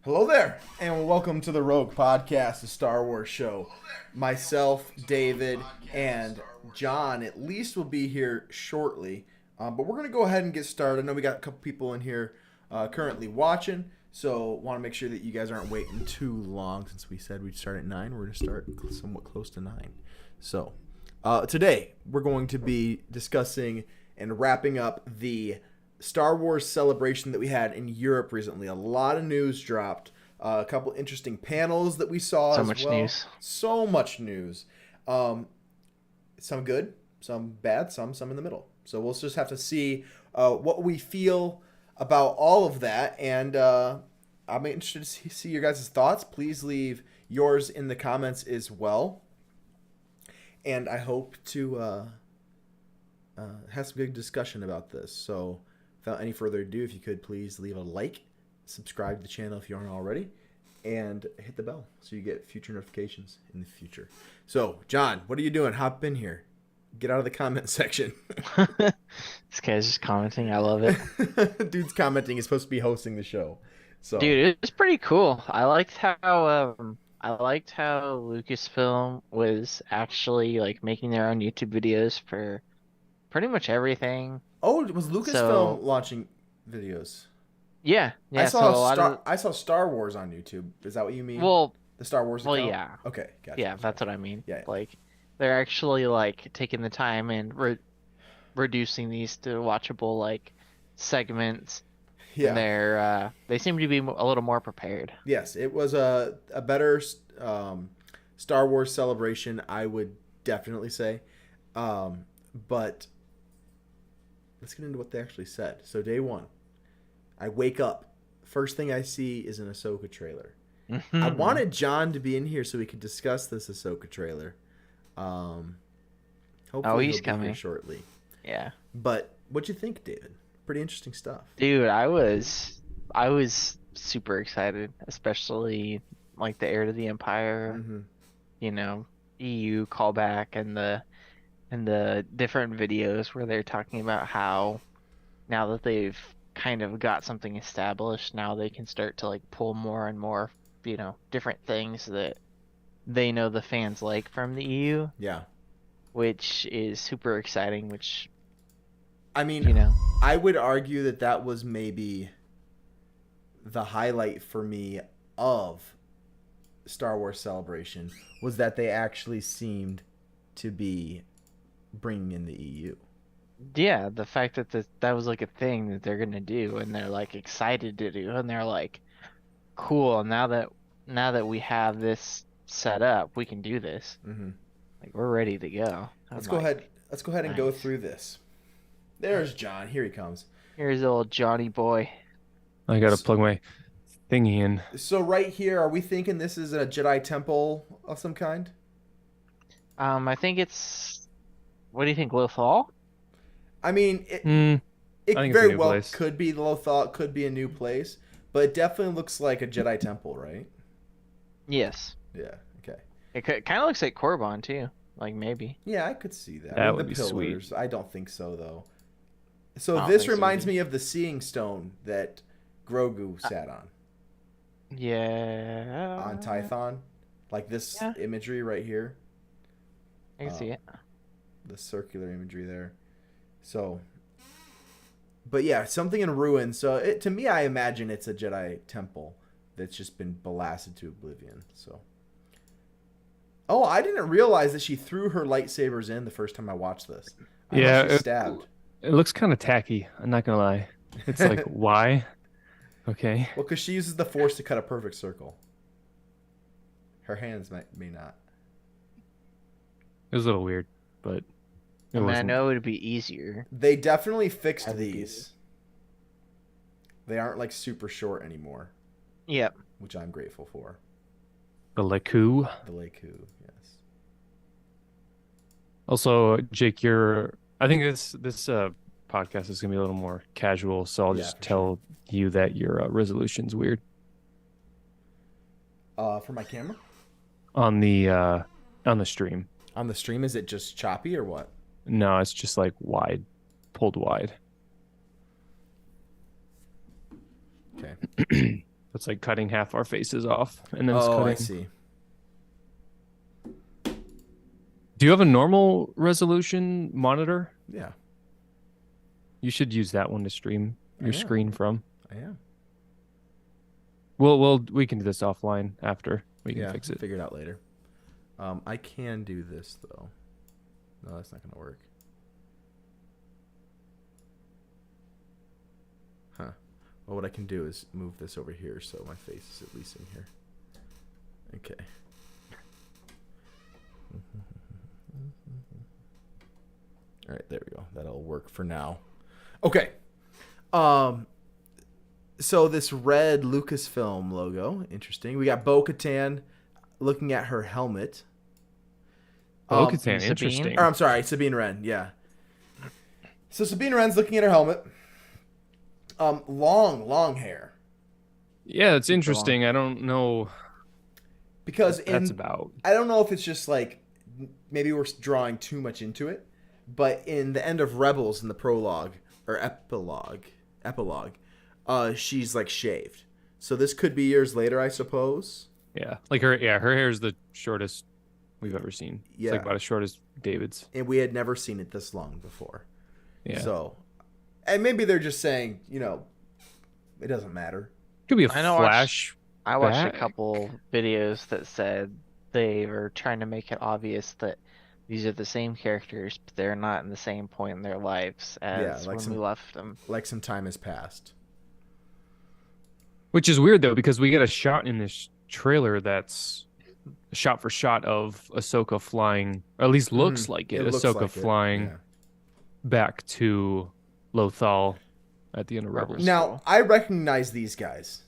Hello there, and welcome to the Rogue Podcast, a Star Wars show. Myself, David, and John at least will be here shortly, but we're going to go ahead and get started. I know we got a couple people in here currently watching, so want to make sure that you guys aren't waiting too long. Since we said we'd start at 9, we're going to start somewhat close to 9. So today we're going to be discussing and wrapping up the Star Wars celebration that we had in Europe recently. A lot of news dropped. A couple interesting panels that we saw. So much news. So much news. Some good, some bad, some in the middle. So we'll just have to see what we feel about all of that. And I'm interested to see your guys' thoughts. Please leave yours in the comments as well. And I hope to have some good discussion about this. So without any further ado, if you could please leave a like, subscribe to the channel if you aren't already, and hit the bell so you get future notifications in the future. So, John, what are you doing? Hop in here. Get out of the comment section. This guy's just commenting. I love it. Dude's commenting. He's supposed to be hosting the show. So, Dude, it's pretty cool. I liked how Lucasfilm was actually like making their own YouTube videos for pretty much everything. oh, was Lucasfilm launching videos? Yeah. I So saw a lot of I saw Star Wars on YouTube. Is that what you mean? well, The Star Wars well, account? yeah, Okay, gotcha. yeah, that's what I mean. Yeah. Like they're actually like taking the time and reducing these to watchable like segments. Yeah. And they seem to be a little more prepared. Yes, it was a better Star Wars celebration, I would definitely say. But let's get into what they actually said. So day one, I wake up. First thing I see is an Ahsoka trailer. I wanted John to be in here so we could discuss this Ahsoka trailer. Hopefully he's he'll be here coming shortly. Yeah. But what'd you think, David? Pretty interesting stuff. Dude, I was super excited, especially like the Heir to the Empire, Mm-hmm. EU callback and the different videos where they're talking about how now that they've kind of got something established, now they can start to like pull more and more, different things that they know the fans like from the EU, Yeah. which is super exciting, which, I mean, I would argue that that was maybe the highlight for me of Star Wars Celebration was that they actually seemed to be bringing in the EU. yeah, the fact that that was like a thing that they're gonna do and they're like excited to do and they're like, cool, now that we have this set up, we can do this. Mm-hmm. Like we're ready to go. Let's go ahead and go nice. through this. There's John. Here he comes. Here's old Johnny boy. I gotta plug my thingy in. So right here, are we thinking this is a Jedi temple of some kind? I think it's. What do you think, Lothal? I mean, it I think it's a very new well place. could be Lothal, it could be a new place, but it definitely looks like a Jedi temple, right? Yes. Yeah. Okay. It kind of looks like Korriban too. Like maybe. Yeah, I could see that. That With would the be pillars. sweet. I don't think so though. I So don't this think so reminds either. me of the Seeing Stone that Grogu sat on Yeah. Tython, like this Yeah. imagery right here, I can see it. the circular imagery there. So, but yeah, something in ruins. So to me, I imagine it's a Jedi temple that's just been blasted to oblivion. So. Oh, I didn't realize that she threw her lightsabers in the first time I watched this. I Yeah, thought she stabbed. It looks kind of tacky. I'm not gonna lie. It's like, why? Okay. Well, because she uses the Force to cut a perfect circle. Her hands may not. It was a little weird, but it I mean, I wasn't. know it would be easier. They definitely fixed I would do these. They aren't like super short anymore, Yep. which I'm grateful for. The Leku. The Leiku, yes. Also, Jake, I think this podcast is gonna be a little more casual, so I'll Yeah, just for tell you that your resolution's weird For my camera? on the stream. On the stream, is it just choppy or what? No, it's just like wide, pulled wide. Okay. It's like cutting half our faces off, and then it's Oh, cutting. I see. Do you have a normal resolution monitor? Yeah, You should use that one to stream your am. screen from. I am. We can do this offline after. We can fix it. Figure it out later. I can do this though. No, that's not gonna work. Huh. Well, what I can do is move this over here so my face is at least in here. Okay. All right, there we go. That'll work for now. Okay. So this red Lucasfilm logo, interesting. We got Bo-Katan looking at her helmet. Bo-Katan, Sabine? interesting. Or I'm sorry, Sabine Wren. Yeah. So Sabine Wren's looking at her helmet. Long hair. Yeah, it's interesting. I don't know Because what that's about. I don't know if it's just like maybe we're drawing too much into it, but in the end of Rebels in the prologue or epilogue, she's like shaved. So this could be years later, I suppose. Yeah, like her hair is the shortest we've ever seen. Yeah. It's like about as short as David's. And we had never seen it this long before. Yeah. So, and maybe they're just saying, it doesn't matter. Could be a I know, flash. I watched a back. couple videos that said they were trying to make it obvious that these are the same characters, but they're not in the same point in their lives as like when some- we left them. Like some time has passed. Which is weird though, because we get a shot in this trailer that's a shot for shot of Ahsoka flying, or at least looks like it. looks Ahsoka like it, flying yeah. back to Lothal at the end of Rebels. Now, I recognize these guys.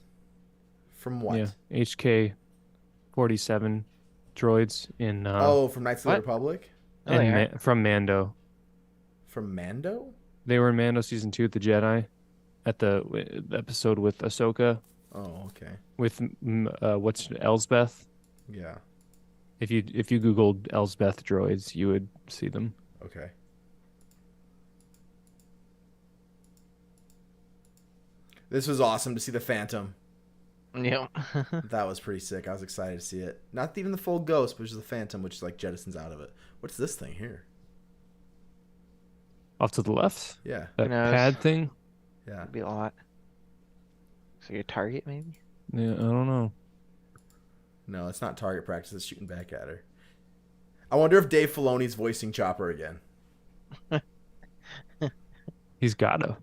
From what? Yeah, HK 47 droids in From Knights of the what? Republic? Oh, they are. from Mando. From Mando? They were in Mando season 2 at the Jedi, at the episode with Ahsoka Oh, okay. with what's Elsbeth. Yeah. If you googled Elsbeth droids, you would see them. Okay. This was awesome to see the Phantom. Yep. That was pretty sick. I was excited to see it. Not even the full Ghost, but just the Phantom, which is like jettisons out of it. What's this thing here? Off to the left, Yeah. that knows? pad thing. Yeah. Be a lot. So your target maybe? Yeah, I don't know. No, it's not target practice. It's shooting back at her. I wonder if Dave Filoni's voicing Chopper again. He's gotta.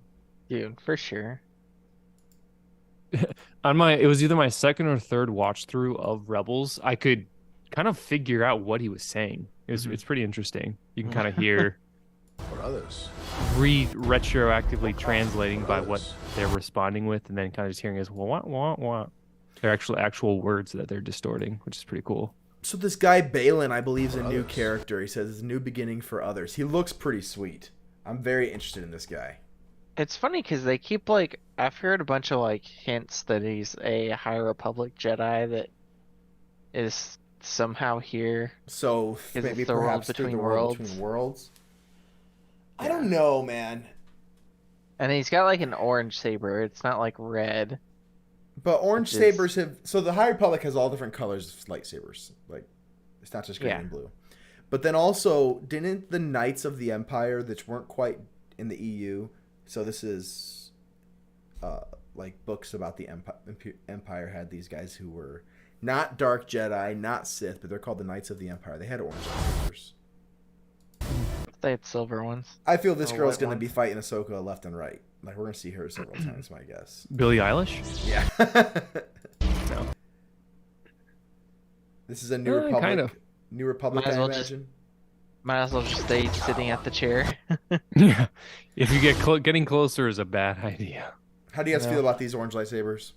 Dude, for sure. It was either my second or third watch through of Rebels. I could kind of figure out what he was saying. It's pretty interesting. You can kind of hear For others, retroactively translating by what they're responding with, and then kind of just hearing as what. They're actual words that they're distorting, which is pretty cool. So this guy Balin, I believe, is a For new others. character. He says it's a new beginning for others. He looks pretty sweet. I'm very interested in this guy. It's funny because they keep I've heard a bunch of hints that he's a High Republic Jedi that is somehow here. So Is it maybe the world perhaps through between the world worlds? between worlds. I don't know, man. And he's got an orange saber. It's not red. But orange Which is- sabers have. So the High Republic has all different colors of lightsabers. It's not just green Yeah. and blue. But then also, didn't the Knights of the Empire, that weren't quite in the EU, so this is books about the Empire, had these guys who were not Dark Jedi, not Sith, but they're called the Knights of the Empire. They had orange lightsabers. They had silver ones. I feel this Oh, girl's white going to ones. be fighting Ahsoka left and right. We're going to see her several times, my guess. Billie Eilish? Yeah. No. This is a New Republic. kind of. New Republic, Might as I well just- imagine. Might as well just stay sitting at the chair. Yeah. If you get getting closer is a bad idea. How do you guys Yeah. feel about these orange lightsabers?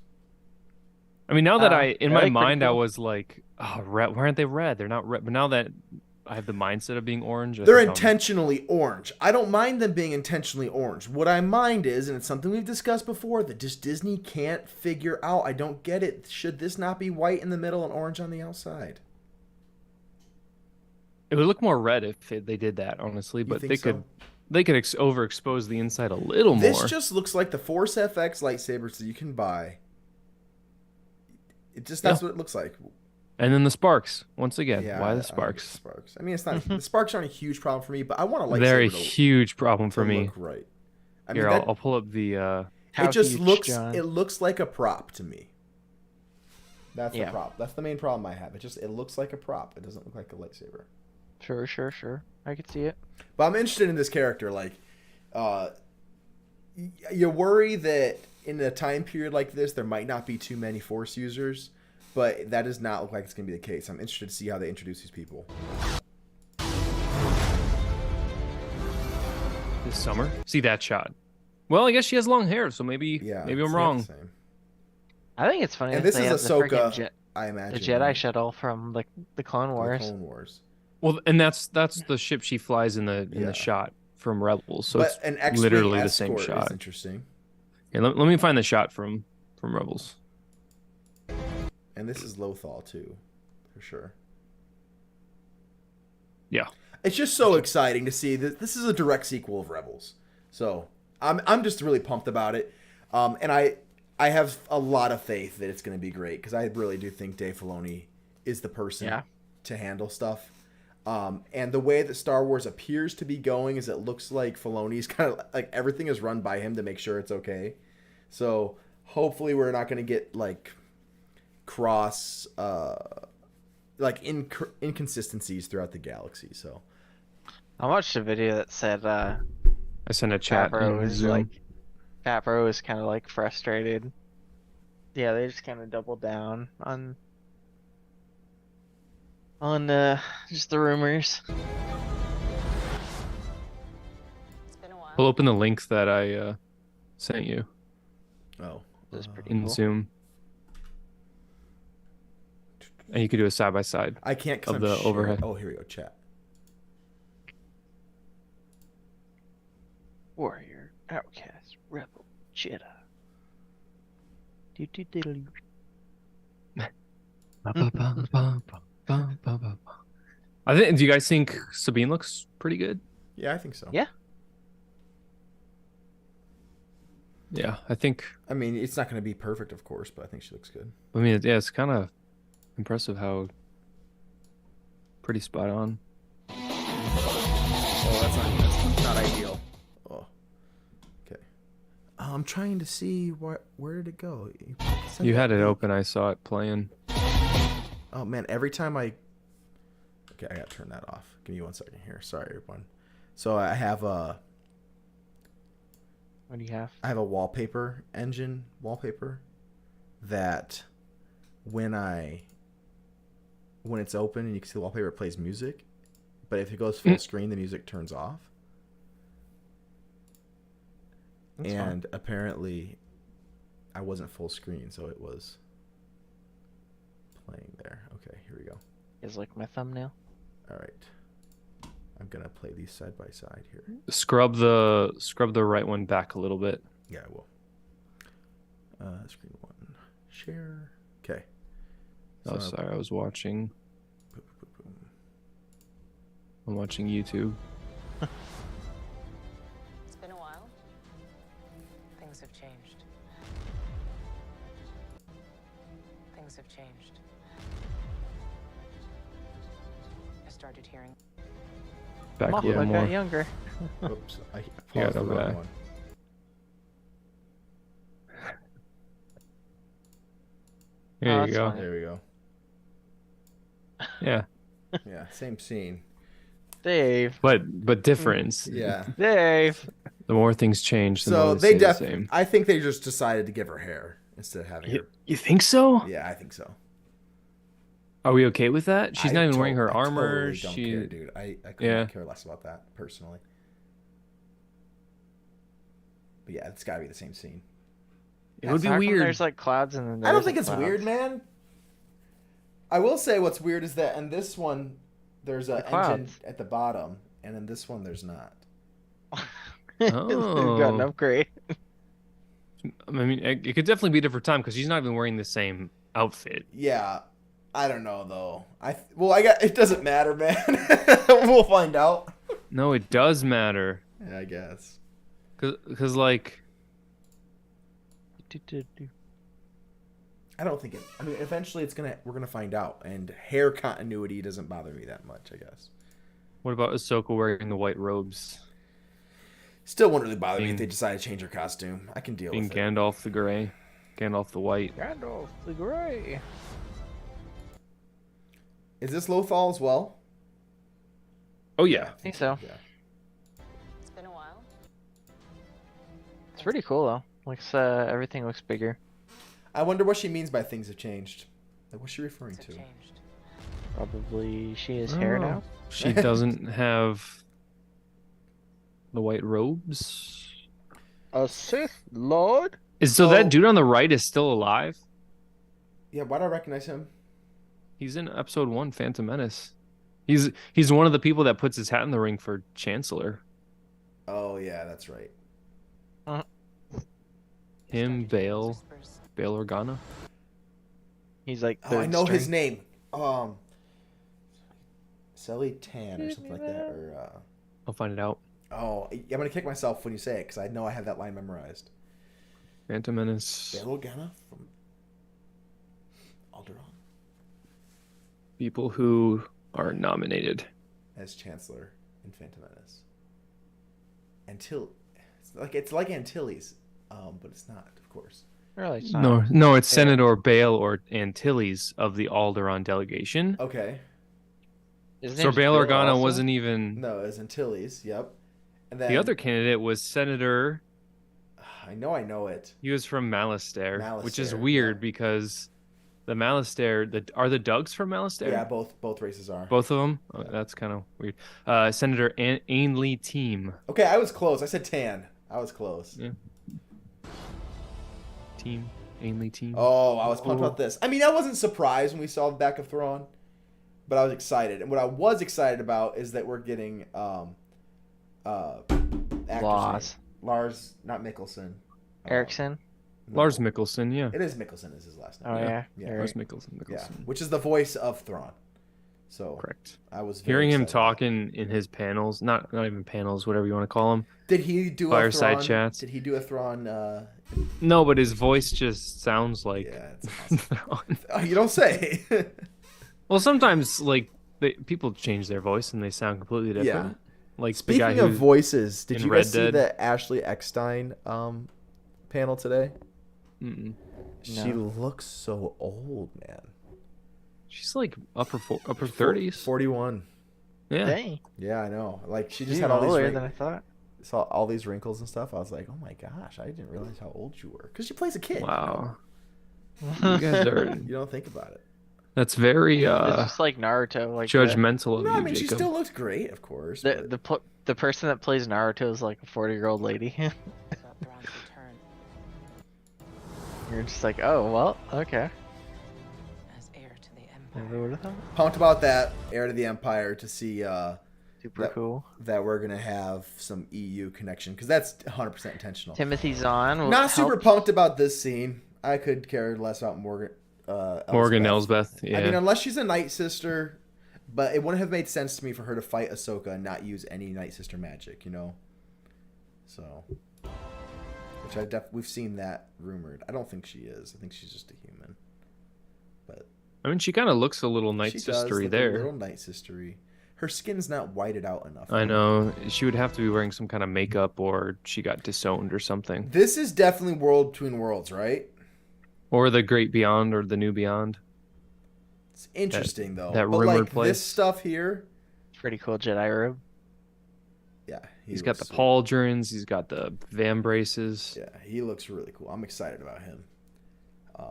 I mean, now that I in like my pretty mind I cool. was like, oh, red. Why aren't they red? They're not red. But now that I have the mindset of being orange, I They're think I'm- intentionally orange. I don't mind them being intentionally orange. What I mind is, and it's something we've discussed before, that just Disney can't figure out. I don't get it. Should this not be white in the middle and orange on the outside? It would look more red if they did that, honestly. You But think they so? could overexpose the inside a little This more. just looks like the Force FX lightsabers that you can buy That's what it looks like. And then the sparks. Once again, Yeah, why I the like sparks? Sparks. I mean, it's not the sparks aren't a huge problem for me, but I want a lightsaber They're a to huge problem for me. look right. I Here, mean, I'll pull up the. How it just huge, looks. John? It looks like a prop to me. That's the Yeah. prop. That's the main problem I have. It looks like a prop. It doesn't look like a lightsaber. Sure. I could see it. But I'm interested in this character. Like, you worry that in a time period like this, there might not be too many Force users, but that does not look like it's going to be the case. I'm interested to see how they introduce these people. this summer. See that shot? Well, I guess she has long hair, so maybe Yeah, maybe it's I'm not wrong. the same. I think it's funny. And that this they is have the Ahsoka, freaking I imagine. the Jedi right? shuttle from the Clone The Wars. Clone Wars. Well, and that's the ship she flies in the Yeah. shot from Rebels. So But it's an X-Wing literally the same escort is shot. interesting. Yeah, let me find the shot from Rebels. And this is Lothal too, for sure. Yeah. It's just so exciting to see that this is a direct sequel of Rebels. So I'm just really pumped about it. And I have a lot of faith that it's going to be great because I really do think Dave Filoni is the person Yeah. to handle stuff. And the way that Star Wars appears to be going is it looks like Filoni's kind of like everything is run by him to make sure it's okay. So hopefully we're not going to get like cross inconsistencies throughout the galaxy. So I watched a video that said I sent a chat Favreau in is Zoom. like Favreau is kind of like frustrated. Yeah, they just kind of doubled down on just the rumors. It's been a while. Pull open the links that I sent you That's pretty in cool. Zoom, and you could do a side by side. I can't because Of I'm the sharing- overhead. Oh, here we go. Chat. Warrior, outcast, rebel, Jedi. Do-do-diddly. I think. Do you guys think Sabine looks pretty good? Yeah, I think so. Yeah. Yeah, I think. I mean, it's not going to be perfect, of course, but I think she looks good. I mean, yeah, it's kind of impressive how pretty spot on. Oh, that's not ideal. Oh, okay. I'm trying to see where did it go? Send You that had it link. open. I saw it playing. Oh man, every time I. Okay, I gotta turn that off. Give me 1 second here. Sorry, everyone. So I have a What do you have? wallpaper engine wallpaper that when it's open and you can see the wallpaper, it plays music, but if it goes full screen, the music turns off. That's fine. And apparently, I wasn't full screen, so it was playing there. Okay, here we go. Is like my thumbnail. All right, I'm gonna play these side by side here. Scrub the right one back a little bit. Yeah, I will. Screen one, share. Okay. Oh, So- sorry, I was watching. I'm watching YouTube. It's been a while. Things have changed. Things have changed. I started hearing. Back a Mothra little more. got younger. Oops, I Yeah, paused the no wrong bad. one. There Oh, you that's go. fine. There we go. Yeah, Yeah, same scene. Dave. but difference. Yeah. The Dave. more things change, the So more they stay the definitely. same. I think they just decided to give her hair instead of having her. You think so? Yeah, I think so. Are we okay with that? She's I not even wearing her I armor. Totally don't she care, dude. I couldn't Yeah. care less about that personally. But yeah, it's got to be the same scene. it would be How come weird. There's like clouds and then I don't there's think the it's clouds? weird, man. I will say what's weird is that in this one, there's an The engine clouds. at the bottom, and in this one, there's not. They've got an Oh. upgrade. I mean, it could definitely be a different time because she's not even wearing the same outfit. Yeah, I don't know though. It doesn't matter, man. We'll find out. No, it does matter. Yeah, I guess. Cause like, I don't think it. I mean, eventually we're gonna find out, and hair continuity doesn't bother me that much, I guess. What about Ahsoka wearing the white robes? Still wouldn't really bother me if Being- they decide to change her costume. I can deal Being with it. Gandalf the Grey, Gandalf the White. Gandalf the Grey. Is this Lothal as well? Oh yeah. I think so. Yeah. It's been a while. It's pretty cool though. Everything looks bigger. I wonder what she means by things have changed. Like, what's she referring Things have to? changed. Probably she has hair now. She doesn't have the white robes. A Sith Lord. So Oh. that dude on the right is still alive? Yeah, why do I recognize him? He's in episode 1, Phantom Menace. He's one of the people that puts his hat in the ring for Chancellor. Oh yeah, that's right. Him, Bail Whispers. Organa. He's like. Oh, I third know his string. name. Selly Tan or something like that. Or I'll find it out. I'm gonna kick myself when you say it because I know I have that line memorized. Phantom Menace. Bail Organa from Alderaan People who are nominated. as Chancellor in Phantom Menace. It's like Antilles, but it's not, of course. Really? It's not. No, it's Yeah. Senator Bail or Antilles of the Alderaan delegation. Okay. His So name's Bail Bill Organa also? wasn't even. No, it's Antilles. Yep. And then The other candidate was Senator. I know it. He was from Malastare, which is Malastare, weird yeah. because the Malastare, are the Dougs from Malastare? Yeah, both races are. Both of them? Oh, Yeah. that's kind of weird. Senator Ainley Team. Okay, I was close. I said tan. I was close. Yeah. Ainley Team. Oh, I was pumped about this. I mean, I wasn't surprised when we saw the back of Thrawn, but I was excited. And what I was excited about is that we're getting actor's Laws. name. Lars, not Mickelson. Erickson. No. Lars Mikkelsen, yeah. It is Mickelson is his last name. Oh yeah. Yeah. Eric. Lars Mikkelsen. Yeah, which is the voice of Thrawn. So Correct. I was very Hearing him excited. talking in his panels, not even panels, whatever you want to call them. Did he do Fireside a Thrawn? chats. Did he do a Thrawn? No, but his voice just sounds like. Yeah, it's awesome. Oh, you don't say. Well, sometimes people change their voice and they sound completely different. Yeah. Like Speaking the guy of who, voices, did in you Red guys see Dead. the Ashley Eckstein panel today? Mm-mm. She looks so old, man. She's like upper 30s. 41. Yeah. Dang. Yeah, I know. Like she just She's had all these older wrinkles. than I thought. Saw all these wrinkles and stuff. I was like, oh my gosh, I didn't realize how old you were. Because she plays a kid. Wow. You guys are. You don't think about it. That's very It's just like Naruto. Like judgmental of No, you, I mean, she Jacob. still looks great, of course. The person that plays Naruto is like a 40-year-old lady. About Thrawn's return You're just like, oh well, okay. as heir to the Never Empire. would have thought. Pumped about that. Heir to the Empire to see Super That- cool. that we're going to have some EU connection. Because that's 100% intentional. Timothy Zahn. will Not super help- pumped about this scene. I could care less about Morgan. Morgan Elsbeth. Yeah. I mean, unless she's a Night Sister, but it wouldn't have made sense to me for her to fight Ahsoka and not use any Night Sister magic, you know. So, which we've seen that rumored. I don't think she is. I think she's just a human. But I mean, she kind of looks a little Night she does Sistery look there. A little Night Sistery. Her skin's not whited out enough. I know. She would have to be wearing some kind of makeup or she got disowned or something. This is definitely World Between Worlds, right? Or the Great Beyond or the New Beyond. It's interesting though. that but rumored like place. this stuff here, Pretty cool Jedi robe. yeah, He's got the looks sweet. pauldrons. He's got the vambraces. Yeah, he looks really cool. I'm excited about him.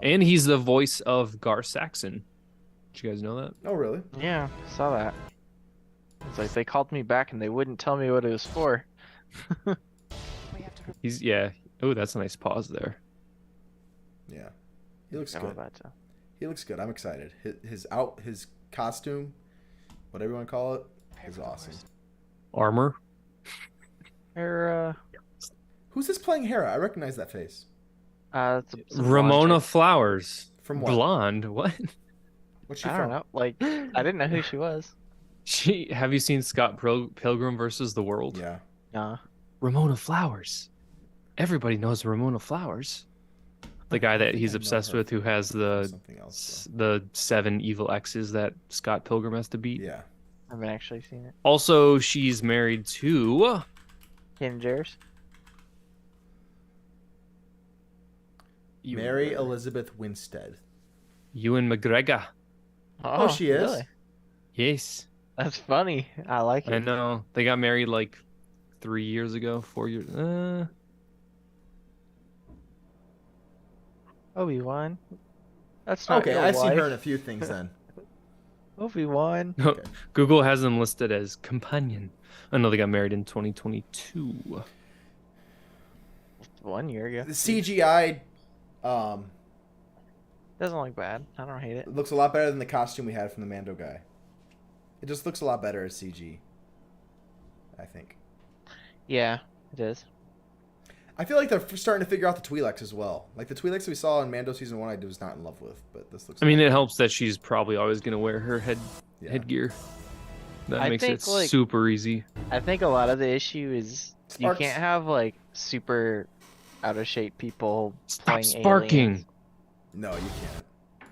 And he's the voice of Gar Saxon. Did you guys know that? Oh, really? Yeah, saw that. It's like they called me back and they wouldn't tell me what it was for. We have to He's, yeah. Oh, that's a nice pause there. Yeah, he looks I'm good. about to. He looks good. I'm excited. His costume, whatever you want to call it, is awesome. Armor. Or, Who's this playing Hera? I recognize that face. it's some Ramona blonde chick. Flowers. From what? Blonde. What? What's she I from? don't know. Like, I didn't know who she was. Have you seen Scott Pilgrim versus the World? Yeah. Nah. Ramona Flowers. Everybody knows Ramona Flowers. the guy that think he's I know obsessed her with, who has the Something else. the 7 evil exes that Scott Pilgrim has to beat. Yeah. I haven't actually seen it. Also, she's married to Ken Jarrus? Mary Elizabeth Winstead. Ewan McGregor. Oh, she is? Really? Yes, That's funny. I like I it. know. They got married like 3 years ago, 4 years. Obi-Wan. That's not Okay, your I've seen her wife. in a few things then. Obi-Wan. No, Okay. Google has them listed as companion. I know they got married in 2022. 1 year ago. The CGI Doesn't look bad. I don't hate it. looks a lot better than the costume we had from the Mando guy. It just looks a lot better as CG, I think. Yeah, it is. I feel like they're starting to figure out the Twi'leks as well. Like the Twi'leks we saw in Mando season 1, I was not in love with, but this looks. I mean, it helps that she's probably always gonna wear her Yeah. headgear. That I makes think, it like- super easy. I think a lot of the issue is you Sparks. can't have like super out of shape people Stop playing sparking. No, you can't.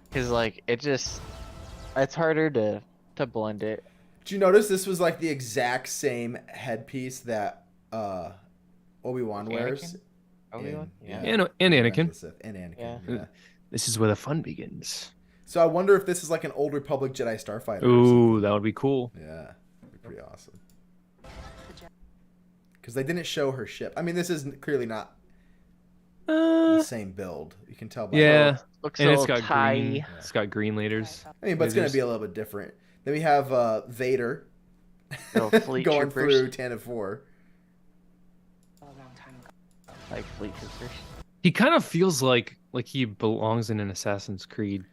Because like it's harder to blend it. Did you notice this was like the exact same headpiece that Obi-Wan wears? Obi-Wan? in- Yeah. And Revenge of Anakin. the Sith, and Anakin. Yeah. Yeah. This is where the fun begins. So I wonder if this is like an old Republic Jedi Starfighter. Or Ooh, something. that would be cool. Yeah, that'd be pretty awesome. Because they didn't show her ship. I mean, this is clearly not the same build. You can tell by Yeah, Looks and a it's little got tie. green. It's got green laters. I mean, but it's going to Lasers. be a little bit different. Then we have Vader Little fleet going troopers. through Tantive 4. Like fleet troopers. He kind of feels like he belongs in an Assassin's Creed,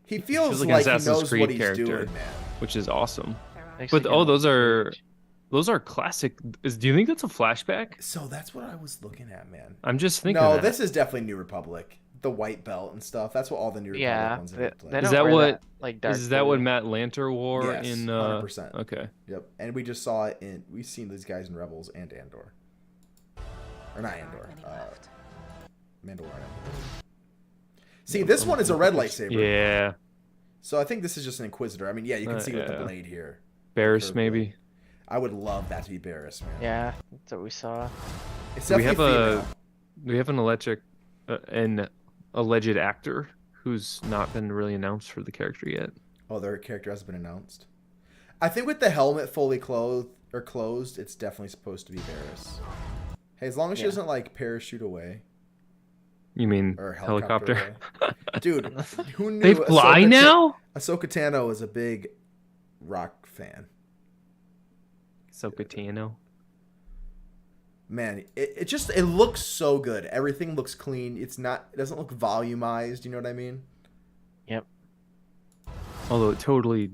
He feels like an like he Assassin's knows Creed what he's character. doing, man. which is awesome. Makes But it oh, kinda those are classic. Do you think that's a flashback? So that's what I was looking at, man. I'm just thinking. No, that. this is definitely New Republic. The white belt and stuff. That's what all the New Republic Yeah, ones they, have they played. don't that wear what- that, like dark Is that what blue. Matt Lanter wore Yes, in? 100%. Okay. Yep, and we just saw it in. We've seen these guys in Rebels and Andor, or not Andor, Mandalorian. See, this one is a red lightsaber. Yeah, So I think this is just an Inquisitor. I mean, yeah, you can see with the yeah. blade here. Barris Curved maybe. blade. I would love that to be Barris, man. Yeah, that's what we saw. It's We definitely have female. We have an alleged actor who's not been really announced for the character yet. Oh, their character hasn't been announced. I think with the helmet fully closed, it's definitely supposed to be Barris. Hey, as long as she Yeah. doesn't like parachute away You mean or helicopter? away. Dude, who knew They fly now? Ahsoka Tano is a big rock fan. Ahsoka Tano. Man, it looks so good. Everything looks clean. It doesn't look volumized, you know what I mean? Yep. Although it totally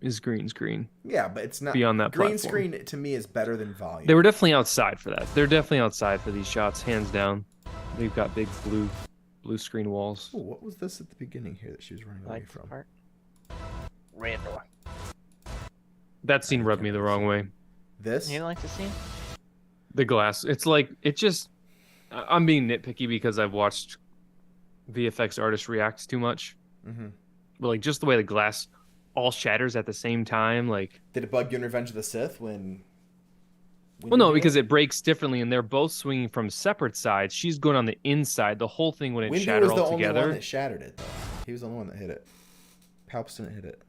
is green screen. Yeah, but it's not Beyond that green platform. screen to me is better than volume. They were definitely outside for that. They're definitely outside for these shots, hands down. They've got big blue screen walls. Ooh, what was this at the beginning here that she was running away Like from? part. Randor. That scene rubbed me the wrong way. This? You didn't like the scene? The glass. It's like it just. I'm being nitpicky because I've watched VFX artists react too much. Mm-hmm. But like just the way the glass all shatters at the same time, like. Did it bug you in Revenge of the Sith when Well, no, you do because it breaks differently, and they're both swinging from separate sides. She's going on the inside. The whole thing wouldn't Windu shatter was the all only one together. that shattered it, though. He was the only one that hit it. Palps didn't hit it.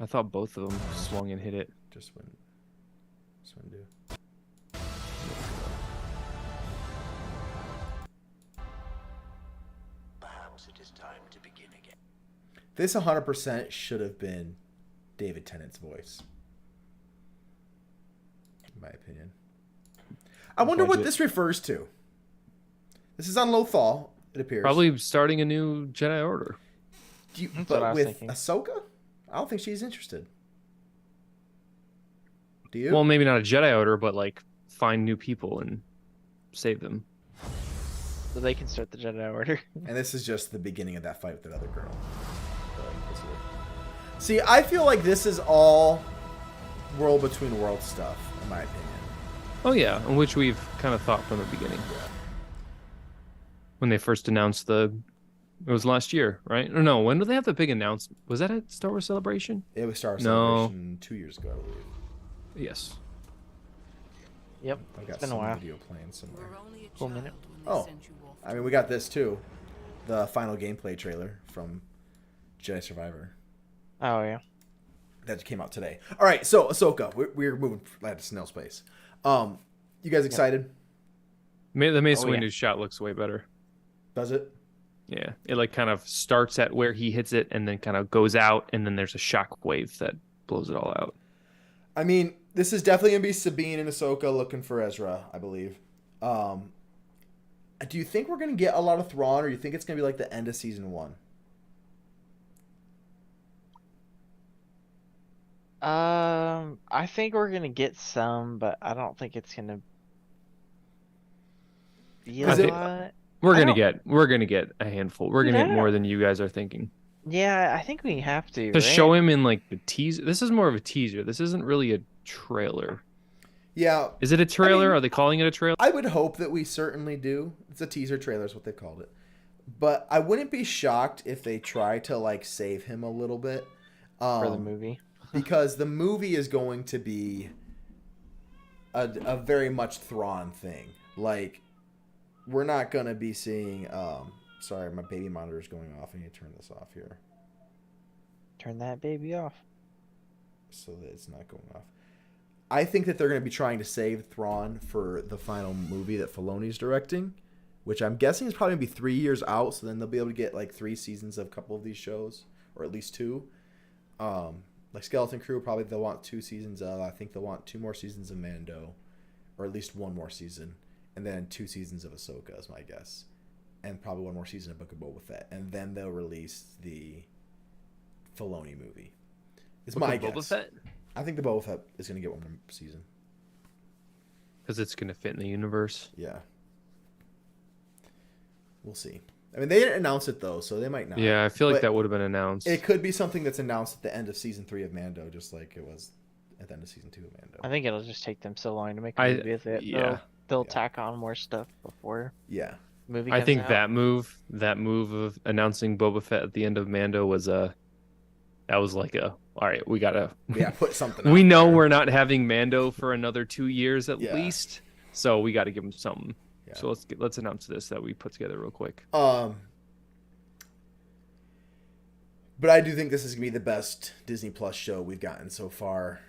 I thought both of them swung and hit it. Just Windu. Perhaps it is time to begin again. This 100% should have been David Tennant's voice. In my opinion. I wonder what Budget. this refers to. This is on Lothal, it appears. Probably starting a new Jedi Order. That's what I but was with thinking. Ahsoka? I don't think she's interested. Do you? Well, maybe not a Jedi Order, but like find new people and save them. So they can start the Jedi Order. And this is just the beginning of that fight with that other girl. See, I feel like this is all World Between Worlds stuff, in my opinion. Oh yeah, in which we've kind of thought from the beginning. when they first announced the. It was last year, right? Or no, when did they have the big announcement? Was that at Star Wars Celebration? It was Star Wars No. Celebration 2 years ago, I believe. Yes. Yep. I've It's got been a some while. video playing somewhere. Cool minute. Oh, I mean, we got this too. The final gameplay trailer from Jedi Survivor Oh yeah. that came out today. All right, so Ahsoka, we're moving at snail space. You guys excited? The Mace Oh, yeah. Windu shot looks way better. Does it? Yeah, it like kind of starts at where he hits it and then kind of goes out, and then there's a shock wave that blows it all out. I mean, this is definitely gonna be Sabine and Ahsoka looking for Ezra, I believe. Do you think we're gonna get a lot of Thrawn, or do you think it's gonna be like the end of season 1? I think we're gonna get some, but I don't think it's gonna be a Is it- lot. We're I gonna don't- get a handful. We're Dude, gonna I get more than you guys are thinking. Yeah, I think we have to. To right? show him in like the teaser. This is more of a teaser. This isn't really a trailer. Yeah, Is it a trailer? mean- Are they calling it a trailer? I would hope that we certainly do. It's a teaser trailer is what they called it. But I wouldn't be shocked if they try to like save him a little bit. for the movie. Because the movie is going to be a very much Thrawn thing. Like, we're not going to be seeing... sorry, my baby monitor is going off. I need to turn this off here Turn that baby off. so that it's not going off. I think that they're going to be trying to save Thrawn for the final movie that Filoni's directing, which I'm guessing is probably going to be 3 years out, so then they'll be able to get like 3 seasons of a couple of these shows, or at least 2. Like Skeleton Crew, probably they'll want 2 seasons of. I think they'll want 2 more seasons of Mando, or at least 1 more season, and then 2 seasons of Ahsoka is my guess, and probably 1 more season of Book of Boba Fett, and then they'll release the Filoni movie. It's my guess. Boba Fett? I think the Boba Fett is going to get 1 more season. Because it's gonna fit in the universe. Yeah, we'll see. I mean, they didn't announce it though, so they might not. Yeah, I feel like But that would have been announced. It could be something that's announced at the end of season 3 of Mando, just like it was at the end of season 2 of Mando. I think it'll just take them so long to make a I- movie with it. yeah. They'll Yeah. tack on more stuff before Yeah. the movie I comes think out. that move of announcing Boba Fett at the end of Mando was like all right, we gotta. Yeah, put something We out know there. we're not having Mando for another 2 years at Yeah. least, so we got to give him something. Yeah. So let's announce this that we put together real quick. But I do think this is gonna be the best Disney Plus show we've gotten so far.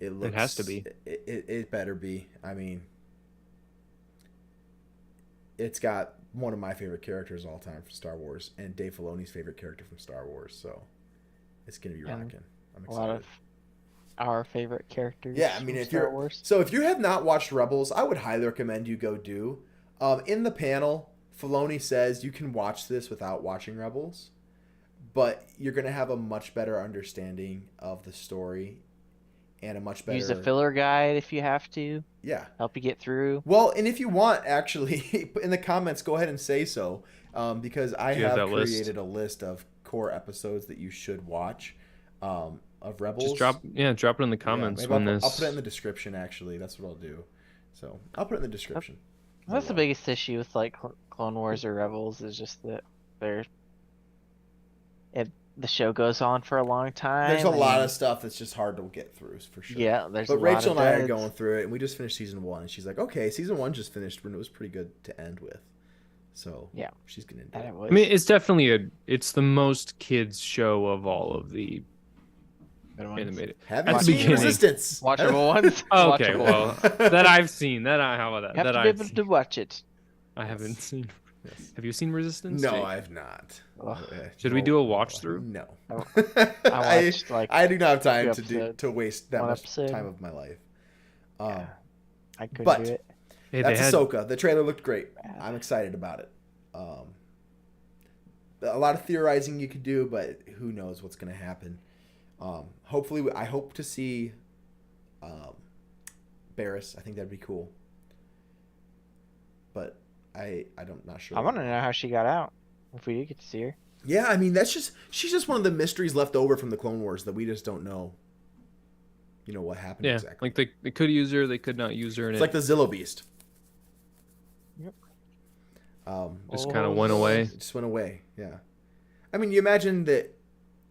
It looks. has to be. It better be. I mean, it's got one of my favorite characters of all time from Star Wars, and Dave Filoni's favorite character from Star Wars. So it's gonna be And rocking. I'm a lot excited. of our favorite characters. Yeah, I mean, from if Star you're Wars. so if you have not watched Rebels, I would highly recommend you go do. In the panel, Filoni says you can watch this without watching Rebels, but you're gonna have a much better understanding of the story, and a much better Use a filler guide if you have to. Yeah. Help you get through. Well, and if you want, actually, in the comments, go ahead and say so, because I Do you have have that list? created a list of core episodes that you should watch of Rebels. Just drop it in the comments maybe when I'll this. put it in the description. Actually, that's what I'll do. So I'll put it in the description. That's the biggest issue with like Clone Wars or Rebels is just that the show goes on for a long time. There's a lot and- of stuff that's just hard to get through, for sure. Yeah, there's But a lot Rachel of and I are deaths. going through it, and we just finished season 1, and she's like, "Okay, season 1 just finished, and it was pretty good to end with." So Yeah. she's getting into That it. it was. I mean, it's definitely it's the most kids show of all of the Good ones. animated. Have At you the seen beginning. Resistance? Watchable ones. Oh, okay, Watchable. well, that I've seen. How about that? You have That to be I've able seen. to watch it. I haven't seen. Yes. Have you seen Resistance? No, Jake? I've not. Ugh. Should we do a watch through? No. I watched like I do not have time two to episodes. waste that One much episode. time of my life. Yeah. I couldn't but- do it. Hey, That's they had, Ahsoka. The trailer looked great. I'm excited about it. A lot of theorizing you could do, but who knows what's going to happen. Hopefully, I hope to see Barriss. I think that'd be cool. But I'm not sure. I want to know how she got out. If we do get to see her. Yeah, I mean she's just one of the mysteries left over from the Clone Wars that we just don't know. You know what happened yeah, exactly. like they could use her, they could not use her. It's like the Zillo Beast. Yep. Just kind of went away. It just went away. Yeah. I mean, you imagine that.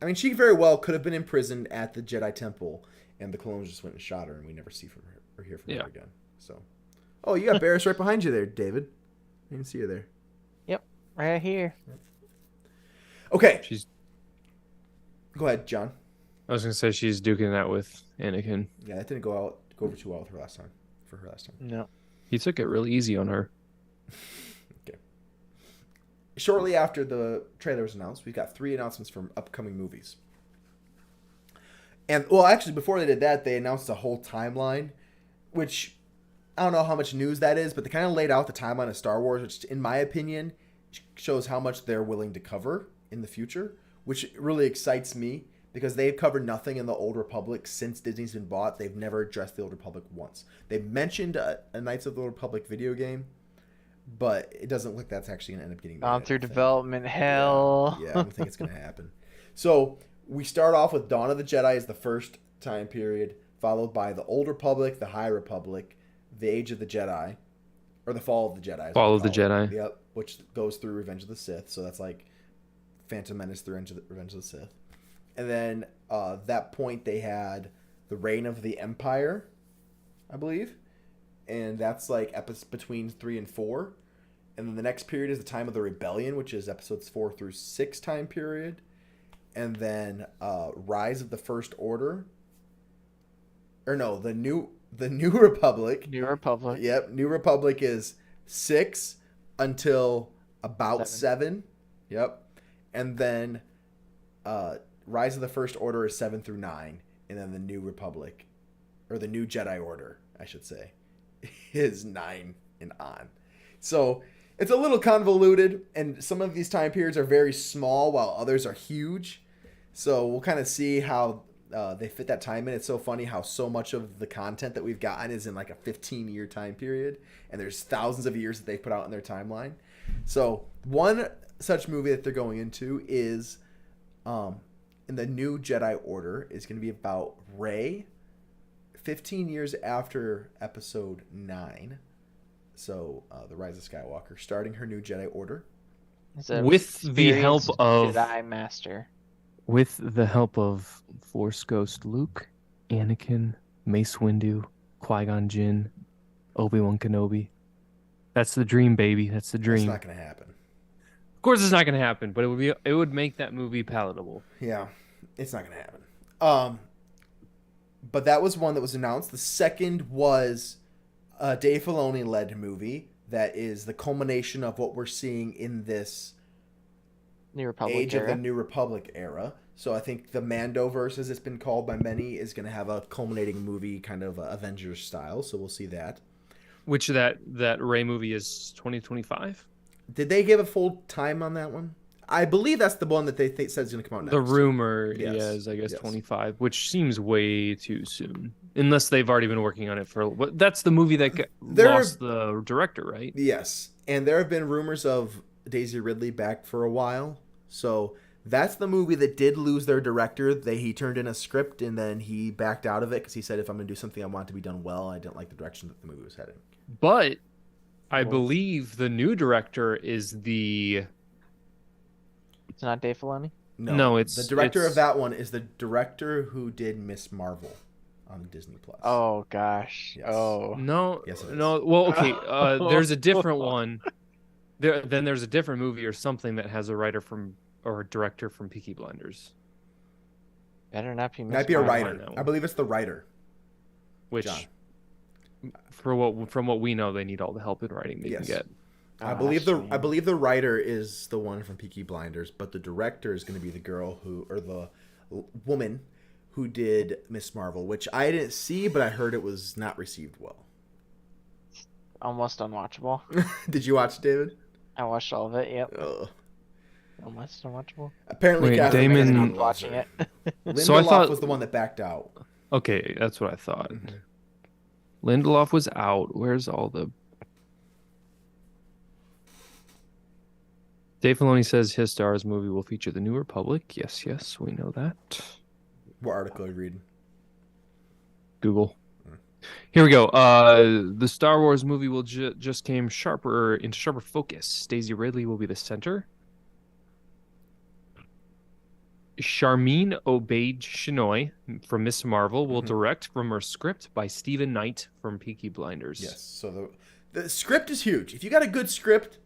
I mean, she very well could have been imprisoned at the Jedi Temple, and the clones just went and shot her, and we never see from her or hear from her again. So, oh, you got Barris right behind you there, David. I didn't see her there. Yep, right here. Okay, She's. go ahead, John. I was gonna say she's duking it out with Anakin. Yeah, that didn't go over too well with her last time. For her last time. No. He took it really easy on her. Okay. Shortly after the trailer was announced, we got 3 announcements from upcoming movies. And, well, actually, before they did that, they announced a whole timeline, which I don't know how much news that is, but they kind of laid out the timeline of Star Wars, which, in my opinion, shows how much they're willing to cover in the future, which really excites me because they've covered nothing in the Old Republic since Disney's been bought. They've never addressed the Old Republic once. They've mentioned a Knights of the Old Republic video game, but it doesn't look like that's actually going to end up getting made. Gone through development hell. Yeah, I don't think it's going to happen. So we start off with Dawn of the Jedi as the first time period, followed by the Old Republic, the High Republic, the Age of the Jedi, or the Fall of the Jedi. is what Fall they of the call it. Jedi. Yep, which goes through Revenge of the Sith. So that's like Phantom Menace through Revenge of the Sith. And then that point they had the Reign of the Empire, I believe. And that's like between 3 and 4. And then the next period is the Time of the Rebellion, which is episodes 4 through 6 time period. And then Rise of the First Order. Or no, the New Republic. New Republic. Yep, New Republic is 6 until about 7. Yep. And then Rise of the First Order is 7 through 9. And then the New Republic, or the New Jedi Order, I should say, is 9 and on. So it's a little convoluted, and some of these time periods are very small while others are huge. So we'll kind of see how they fit that time in. It's so funny how so much of the content that we've gotten is in like a 15-year time period, and there's thousands of years that they've put out in their timeline. So one such movie that they're going into is in the New Jedi Order is going to be about Rey 15 years after episode 9. So the Rise of Skywalker, starting her New Jedi Order. With the help of Jedi Master. With the help of Force Ghost Luke, Anakin, Mace Windu, Qui-Gon Jinn, Obi-Wan Kenobi. That's the dream, baby. That's the dream. It's not going to happen. Of course it's not going to happen, but it would make that movie palatable. Yeah, it's not going to happen. But that was one that was announced. The second was a Dave Filoni-led movie that is the culmination of what we're seeing in this New Republic Age era. of the New Republic era. So I think the Mandoverse, as it's been called by many, is going to have a culminating movie, kind of Avengers style. So we'll see that. Which that Rey movie is 2025? Did they give a full time on that one? I believe that's the one that they said is going to come out next. The rumor Yes. is, I guess, Yes. 25, which seems way too soon. Unless they've already been working on it for... That's the movie that lost the director, right? Yes. And there have been rumors of Daisy Ridley back for a while. So that's the movie that did lose their director. He turned in a script and then he backed out of it because he said, if I'm going to do something, I want it to be done well. I didn't like the direction that the movie was heading. But I believe the new director is the... It's not Dave Filoni? No, it's... The director of that one is the director who did Miss Marvel on Disney+. Oh, gosh. Yes. Oh. No, Yes, it is. no. Well, okay. There's a different one. Then there's a different movie or something that has a writer from or a director from Peaky Blinders, Better not be Might be a Miss Marvel. writer. know. I believe it's the writer. which, John. from what we know, they need all the help in writing they Yes. can get. I Gosh, believe the writer is the one from Peaky Blinders, but the director is going to be the girl or the woman who did Miss Marvel, which I didn't see, but I heard it was not received well. Almost unwatchable. Did you watch it, David? I watched all of it, yep. Ugh. Almost unwatchable. Apparently, Wait, Catherine Damon- Hahn loves Watching her. it. Lindelof So I thought- was the one that backed out. Okay, that's what I thought. Mhm. Lindelof was out. Where's all the... Dave Filoni says his Star Wars movie will feature the New Republic. Yes, we know that. What article are you reading? Google. Here we go. The Star Wars movie will just came into sharper focus. Daisy Ridley will be the center. Charmin Obaid-Chinoy from Miss Marvel will direct from her script by Stephen Knight from Peaky Blinders. Yes. So the script is huge. If you got a good script,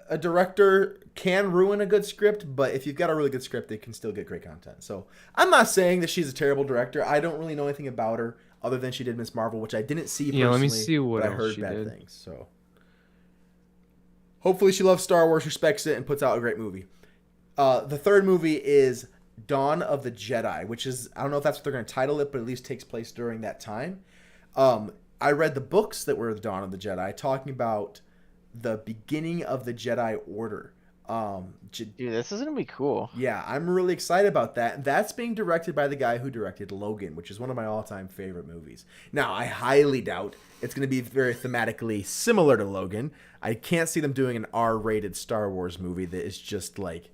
a director can ruin a good script, but if you've got a really good script, they can still get great content. So I'm not saying that she's a terrible director. I don't really know anything about her other than she did Miss Marvel, which I didn't see personally. Yeah, let me see what but I else heard she bad did. things. So hopefully she loves Star Wars, respects it, and puts out a great movie. The third movie is Dawn of the Jedi, which is, I don't know if that's what they're going to title it, but at least takes place during that time. I read the books that were the Dawn of the Jedi, talking about the beginning of the Jedi Order. Dude, this is gonna be cool. Yeah, I'm really excited about that. That's being directed by the guy who directed Logan, which is one of my all-time favorite movies. Now, I highly doubt it's going to be very thematically similar to Logan. I can't see them doing an R-rated Star Wars movie that is just like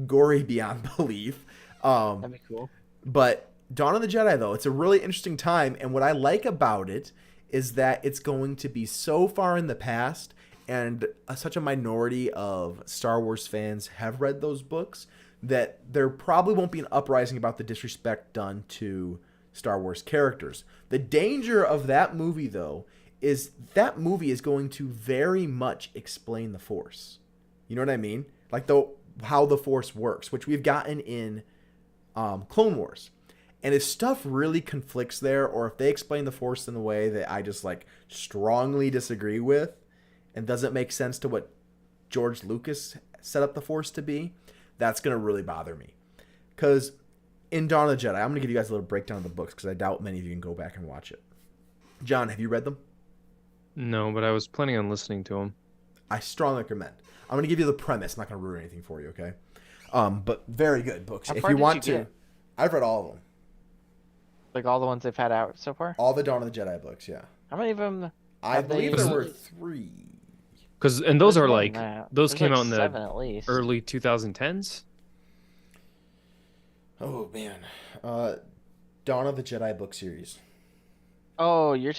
gory beyond belief. That'd be cool. But Dawn of the Jedi, though, it's a really interesting time, and what I like about it is that it's going to be so far in the past, and such a minority of Star Wars fans have read those books that there probably won't be an uprising about the disrespect done to Star Wars characters. The danger of that movie, though, is that movie is going to very much explain the Force. You know what I mean? Like how the Force works, which we've gotten in Clone Wars. And if stuff really conflicts there, or if they explain the Force in a way that I just like strongly disagree with and doesn't make sense to what George Lucas set up the Force to be, that's going to really bother me. Because in Dawn of the Jedi, I'm going to give you guys a little breakdown of the books because I doubt many of you can go back and watch it. John, have you read them? No, but I was planning on listening to him. I strongly recommend. I'm going to give you the premise. I'm not going to ruin anything for you, okay? But very good books. How If far you did want you to, get? I've read all of them. Like all the ones they've had out so far. All the Dawn of the Jedi books, yeah. How many of them? I Have believe they- there were 3. And those There's are more like than that. those There's came like out in the 7 at least. early 2010s. Oh man, Dawn of the Jedi book series. Oh, you're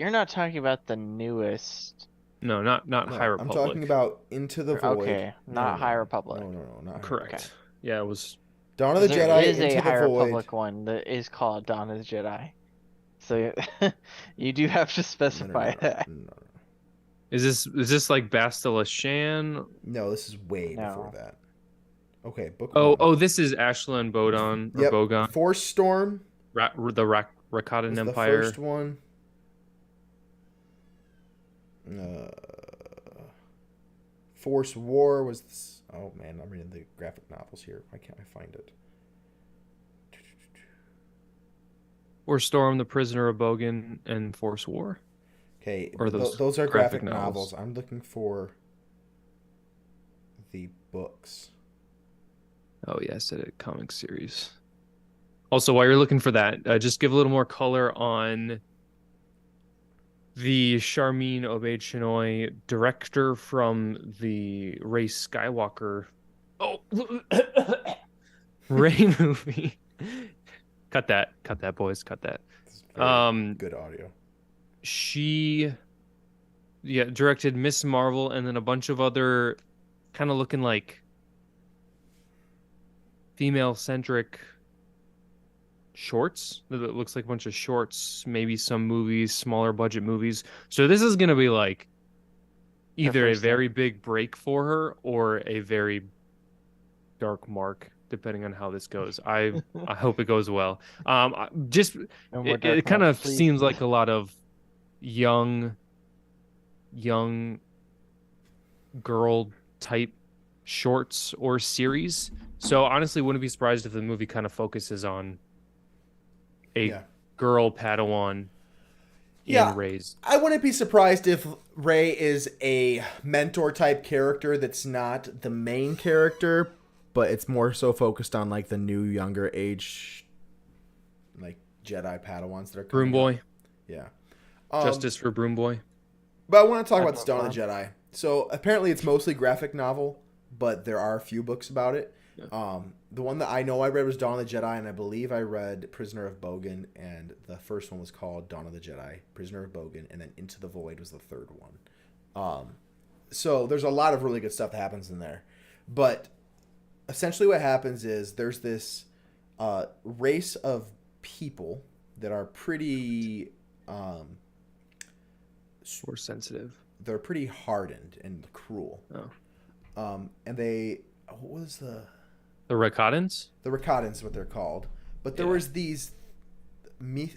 not talking about the newest. No, not No, High I'm Republic. talking about Into the Void. Okay, not High Republic. No, not High Correct. Republic. Yeah, it was. Dawn of the There Jedi, is Into a High the Void. Republic one that is called Dawn of the Jedi. So you do have to specify that. No. Is this like Bastila Shan? No, this is way No. before that. Okay, book Oh, one. this is Ashland Bodon or Yep. Bogon. Force Storm The Rakatan was the Empire. first one. Force War was. Oh man, I'm reading the graphic novels here. Why can't I find it? Or Storm, The Prisoner of Bogan, and Force War. Okay, Or those those are graphic graphic novels. novels. I'm looking for the books. Oh yeah, I said it. Comic series. Also, while you're looking for that, just give a little more color on the Charmin Obaid-Chinoy, director from the Rey Skywalker. Oh, Rey movie. Cut that, boys, cut that. This is very good audio. She, directed Miss Marvel and then a bunch of other kind of looking like female-centric shorts. It looks like a bunch of shorts, maybe some movies, smaller budget movies. So this is gonna be like either a first very big break for her or a very dark mark, depending on how this goes. I hope it goes well. Just No more it Dark kind Mark, of please. seems like a lot of young girl type shorts or series. So honestly, wouldn't be surprised if the movie kind of focuses on a Yeah. girl Padawan Yeah. in Rey's. I wouldn't be surprised if Rey is a mentor type character that's not the main character, but it's more so focused on like the new younger age like Jedi Padawans that are Broom coming up. Boy, Yeah. Justice for Broom Boy. But I want to talk about That's this Dawn of the Jedi. So apparently it's mostly graphic novel. but there are a few books about it. Yeah. The one that I know I read was Dawn of the Jedi, and I believe I read Prisoner of Bogan, and the first one was called Dawn of the Jedi, Prisoner of Bogan, and then Into the Void was the third one. So there's a lot of really good stuff that happens in there. But essentially what happens is there's this race of people that are pretty... Force sensitive. they're pretty hardened and cruel. And they... What was the Rakatans? The Rakatans is what they're called. But there was these... I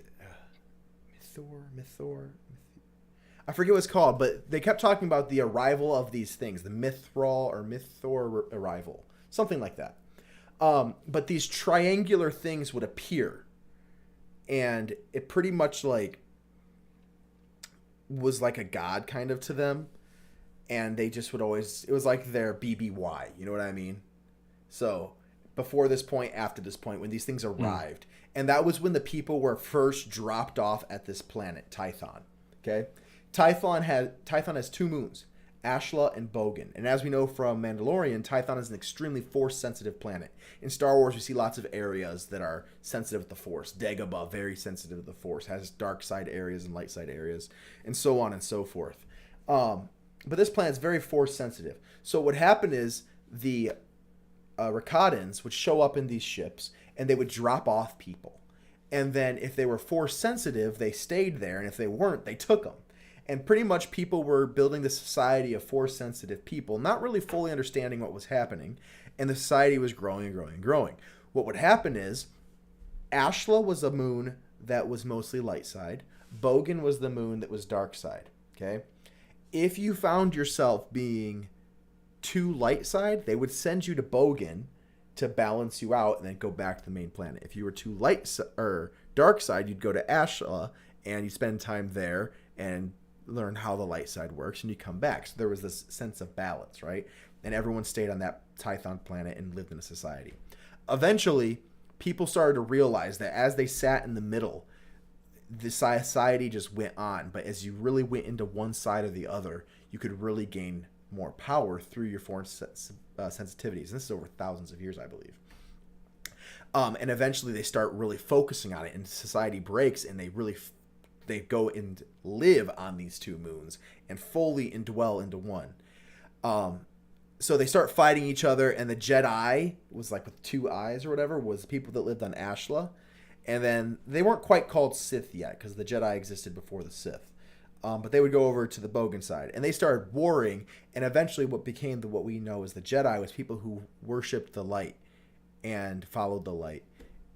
forget what it's called, but they kept talking about the arrival of these things, the Mythrol or Mythor arrival, something like that. But these triangular things would appear, and it pretty much like was like a god kind of to them, and they just would always, it was like their BBY, you know what I mean? So before this point, after this point, when these things arrived, and that was when the people were first dropped off at this planet, Tython. Okay, Tython has two moons, Ashla and Bogan. And as we know from Mandalorian, Tython is an extremely Force-sensitive planet. In Star Wars, we see lots of areas that are sensitive with the Force. Dagobah, very sensitive to the Force, has dark side areas and light side areas, and so on and so forth. But this planet's very Force-sensitive. So what happened is the Rakatans would show up in these ships, and they would drop off people. And then if they were Force-sensitive, they stayed there, and if they weren't, they took them. And pretty much people were building the society of Force-sensitive people, not really fully understanding what was happening, and the society was growing and growing and growing. What would happen is, Ashla was a moon that was mostly light side. Bogan was the moon that was dark side. Okay? If you found yourself being too light side, they would send you to Bogan to balance you out and then go back to the main planet. If you were too light or dark side, you'd go to Ashla and you spend time there and learn how the light side works, and you come back. So there was this sense of balance, right? And everyone stayed on that Tython planet and lived in a society. Eventually, people started to realize that as they sat in the middle, the society just went on. But as you really went into one side or the other, you could really gain more power through your foreign sensitivities. And this is over thousands of years, I believe. And eventually they start really focusing on it, and society breaks, and they go and live on these two moons and fully indwell into one. So they start fighting each other, and the Jedi was like with two eyes or whatever was people that lived on Ashla. And then they weren't quite called Sith yet because the Jedi existed before the Sith. But they would go over to the Bogan side, and they started warring. And eventually what became what we know as the Jedi was people who worshipped the light and followed the light.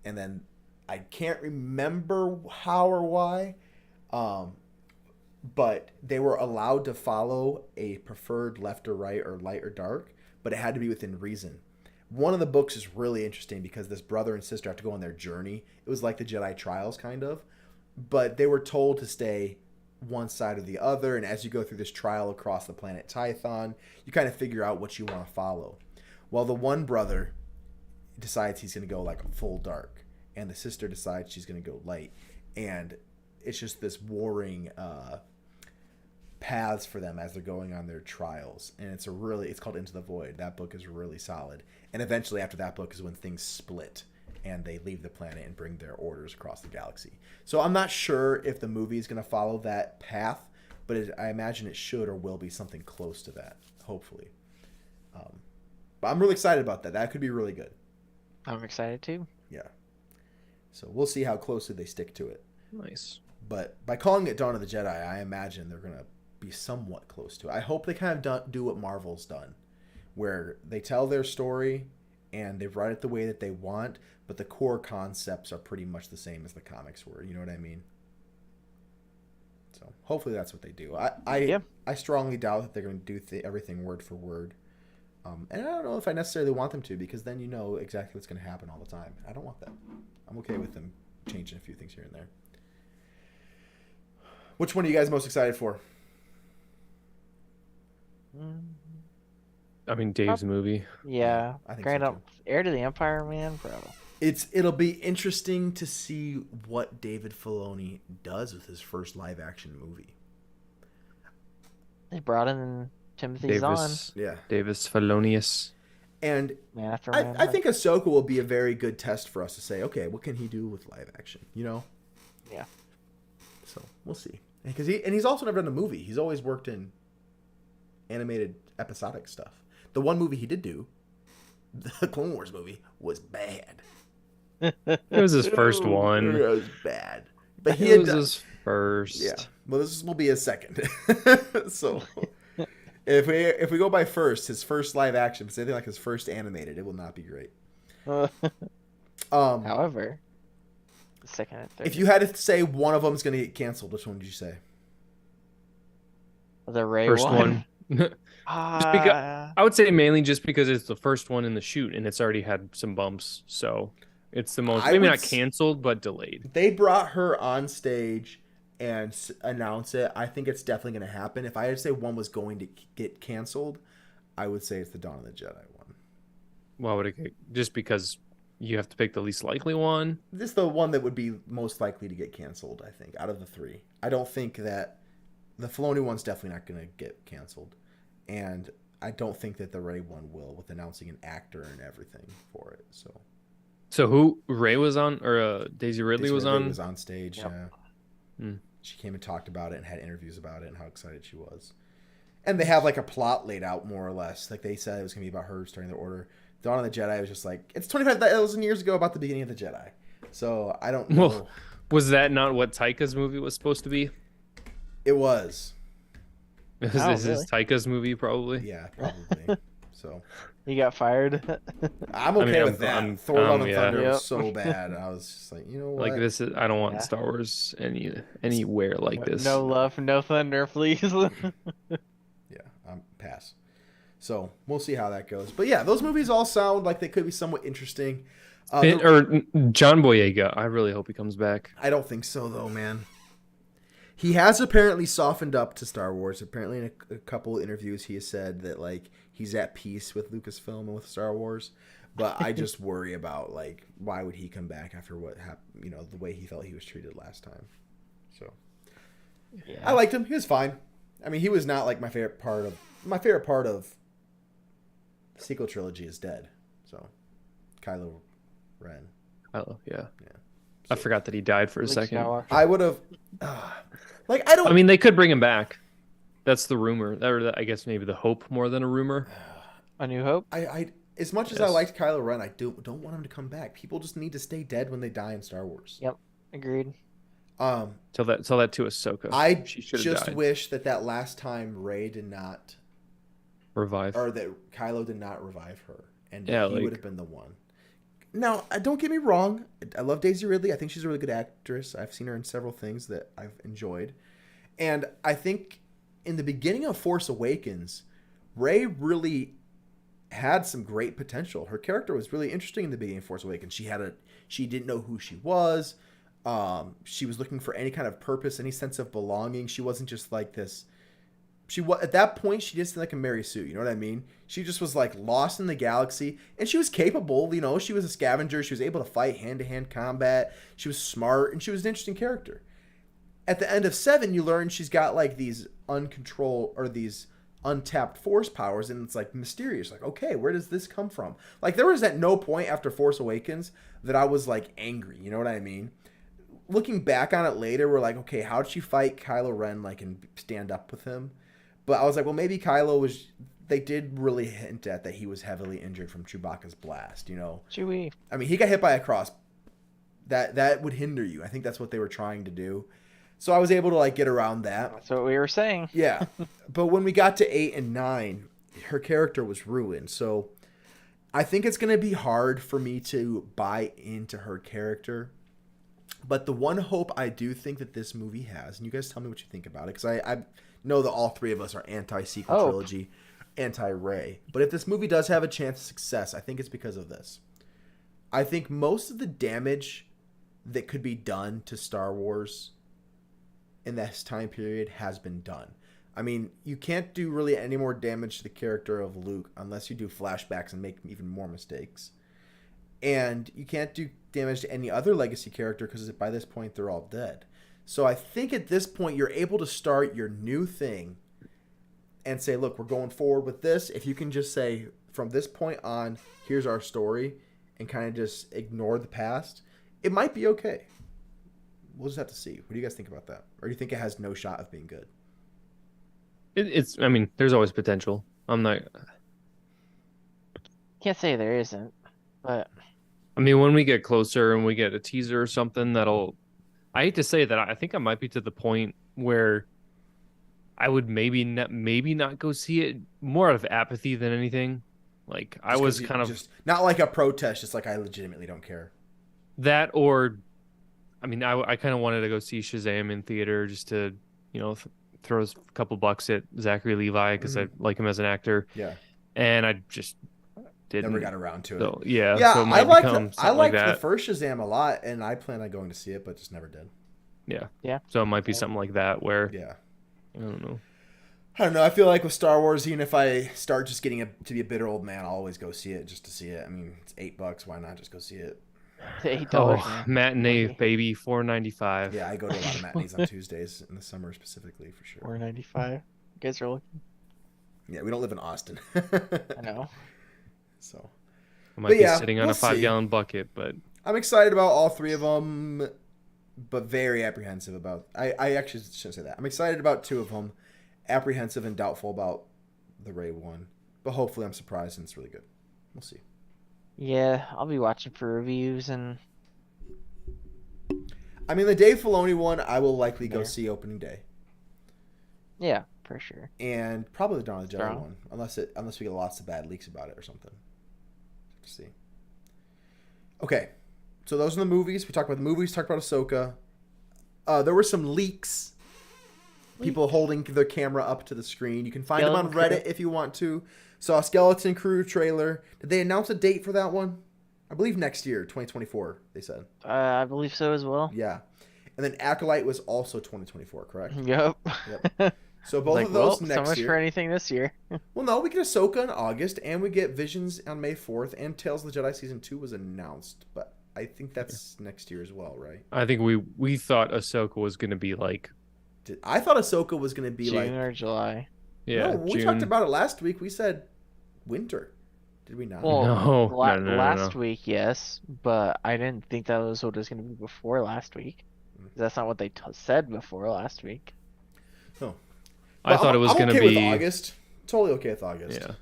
And then I can't remember how or why, but they were allowed to follow a preferred left or right or light or dark, but it had to be within reason. One of the books is really interesting because this brother and sister have to go on their journey. It was like the Jedi Trials, kind of, but they were told to stay one side or the other, and as you go through this trial across the planet Tython, you kind of figure out what you want to follow. Well, the one brother decides he's going to go like full dark, and the sister decides she's going to go light, and it's just this warring paths for them as they're going on their trials. And it's called Into the Void. That book is really solid. And eventually after that book is when things split and they leave the planet and bring their orders across the galaxy. So I'm not sure if the movie is going to follow that path, but I imagine it should or will be something close to that, hopefully. But I'm really excited about that. That could be really good. I'm excited too. Yeah. So we'll see how closely they stick to it. Nice. But by calling it Dawn of the Jedi, I imagine they're going to be somewhat close to it. I hope they kind of do what Marvel's done, where they tell their story and they write it the way that they want, but the core concepts are pretty much the same as the comics were. You know what I mean? So hopefully that's what they do. I strongly doubt that they're going to do everything word for word. And I don't know if I necessarily want them to, because then you know exactly what's going to happen all the time. I don't want that. I'm okay with them changing a few things here and there. Which one are you guys most excited for? I mean, Dave's movie. Yeah, I think Grand so too. Heir to the Empire, man, bro. It'll be interesting to see what David Filoni does with his first live action movie. They brought in Timothy Zahn, Yeah. Davis Felonius. And man after I man. think Ahsoka will be a very good test for us to say, okay, what can he do with live action? You know? Yeah. So we'll see. Because he's also never done a movie. He's always worked in animated episodic stuff. The one movie he did do, the Clone Wars movie, was bad. It was his first one. It was bad. But he It had was done, his first. yeah. Well, this will be his second. So if we go by first, his first live action, say like his first animated, it will not be great. However, the second and third. If you had to say one of them is going to get canceled, which one would you say? The Ray First one. one. I would say mainly just because it's the first one in the shoot and it's already had some bumps. So it's the most, I maybe would not canceled, but delayed. They brought her on stage and announce it. I think it's definitely going to happen. If I had to say one was going to get canceled, I would say it's the Dawn of the Jedi one. Why would it get, just because you have to pick the least likely one? This is the one that would be most likely to get canceled, I think, out of the three. I don't think that the Filoni one's definitely not going to get canceled. And I don't think that the Rey one will, with announcing an actor and everything for it. So who Ray was on, or Daisy Ridley Daisy was Ridley on? was on stage. Yep. Yeah. Hmm. She came and talked about it and had interviews about it and how excited she was. And they have like a plot laid out more or less. Like they said it was going to be about her starting the order. Dawn of the Jedi was just like, it's 25,000 years ago about the beginning of the Jedi. So I don't know. Well, was that not what Taika's movie was supposed to be? It was. Is Oh, this is Taika's movie probably? Yeah, probably. So You got fired. I'm okay with I'm- that. I'm- Thor Love and yeah. Thunder Yep. was so bad. I was just like, you know what? Like this is, I don't want Yeah. Star Wars anywhere like this. No love, no thunder, please. Yeah, pass. So we'll see how that goes. But yeah, those movies all sound like they could be somewhat interesting. Or John Boyega. I really hope he comes back. I don't think so, though, man. He has apparently softened up to Star Wars. Apparently, in a couple of interviews, he has said that like he's at peace with Lucasfilm and with Star Wars. But I just worry about like why would he come back after what happened? You know, the way he felt he was treated last time. So Yeah. I liked him. He was fine. I mean, he was not like my favorite part of the sequel trilogy is dead. So Kylo Ren. Oh yeah. Yeah. I forgot that he died for a Luke second. Skywalker. I would have like I don't I mean, they could bring him back. That's the rumor. Or I guess maybe the hope more than a rumor. A New Hope. I as much as I Yes. liked Kylo Ren, I don't want him to come back. People just need to stay dead when they die in Star Wars. Yep. Agreed. Tell that to Ahsoka. I She should have just died. wish that last time Rey did not, Revive. or that Kylo did not revive her, and Yeah, he like- would have been the one. Now, don't get me wrong. I love Daisy Ridley. I think she's a really good actress. I've seen her in several things that I've enjoyed. And I think in the beginning of Force Awakens, Rey really had some great potential. Her character was really interesting in the beginning of Force Awakens. She didn't know who she was. She was looking for any kind of purpose, any sense of belonging. She wasn't just like this. At that point, she just like a Mary Sue. You know what I mean? She just was like lost in the galaxy, and she was capable. You know, she was a scavenger. She was able to fight hand-to-hand combat. She was smart, and she was an interesting character. At the end of 7, you learn she's got like these uncontrolled or these untapped force powers, and it's like mysterious. Like, okay, where does this come from? Like, there was at no point after Force Awakens that I was like angry. You know what I mean? Looking back on it later, we're like, okay, how did she fight Kylo Ren like and stand up with him? But I was like, well, maybe Kylo was. They did really hint at that he was heavily injured from Chewbacca's blast. You know, Chewie. I mean, he got hit by a cross. That would hinder you. I think that's what they were trying to do. So I was able to like get around that. That's what we were saying. Yeah, but when we got to 8 and 9, her character was ruined. So I think it's going to be hard for me to buy into her character. But the one hope I do think that this movie has, and you guys tell me what you think about it, because I know that all three of us are anti-sequel Oh. trilogy, anti-Rey. But if this movie does have a chance of success, I think it's because of this. I think most of the damage that could be done to Star Wars in this time period has been done. I mean, you can't do really any more damage to the character of Luke unless you do flashbacks and make even more mistakes. And you can't do damage to any other legacy character because by this point they're all dead. So I think at this point you're able to start your new thing and say, look, we're going forward with this. If you can just say, from this point on, here's our story, and kind of just ignore the past, it might be okay. We'll just have to see. What do you guys think about that? Or do you think it has no shot of being good? It's. I mean, there's always potential. I'm not. Can't say there isn't, but I mean, when we get closer and we get a teaser or something, that'll. I hate to say that. I think I might be to the point where I would maybe not go see it, more out of apathy than anything. Like I was kind of just not like a protest, just like I legitimately don't care. that, or I mean, I kind of wanted to go see Shazam in theater just to, throw a couple bucks at Zachary Levi because I like him as an actor. Yeah. And I just didn't. Never got around to it. So, yeah. Yeah, so it I might liked become the, I something liked like the that. first Shazam a lot, and I plan on going to see it, but just never did. Yeah. Yeah. So it might be something like that where Yeah. I don't know. I don't know. I feel like with Star Wars, even if I start just getting to be a bitter old man, I'll always go see it just to see it. I mean, it's $8. Why not just go see it? $8. Oh, man. matinee, Maybe. baby, $4.95. Yeah, I go to a lot of matinees on Tuesdays in the summer specifically for sure. $4.95. You guys are looking. Yeah, we don't live in Austin. I know. So I might But be yeah, sitting on we'll a 5-gallon bucket, but I'm excited about all three of them, but very apprehensive about. I actually shouldn't say that. I'm excited about two of them, apprehensive and doubtful about the Rey one. But hopefully, I'm surprised and it's really good. We'll see. Yeah, I'll be watching for reviews and I mean, the Dave Filoni one, I will likely go There. see opening day, yeah, for sure. and probably the Dawn of the Jedi Strong. one, unless we get lots of bad leaks about it or something. Let's see. Okay, so those are the movies. We talked about the movies. Talked about Ahsoka. There were some leaks. People holding their camera up to the screen. You can find them on Skeleton Reddit if you want to. Saw a Skeleton Crew trailer. Did they announce a date for that one? I believe next year, 2024. They said. I believe so as well. Yeah, and then Acolyte was also 2024, correct? Yep. Yep. So both Like, of those well, next so much year. for anything this year. Well, no, we get Ahsoka in August, and we get Visions on May 4th, and Tales of the Jedi Season 2 was announced, but I think that's next year as well, right? I think we thought Ahsoka was going to be like, I thought Ahsoka was going to be June like... or July. yeah, no, we June. talked about it last week. We said winter. Did we not? Well, No, no, last no. week, yes, but I didn't think that was what it was going to be before last week. Mm. That's not what they said before last week. No. I But thought it was I'm going to okay be. with August. Totally okay with August. Yeah.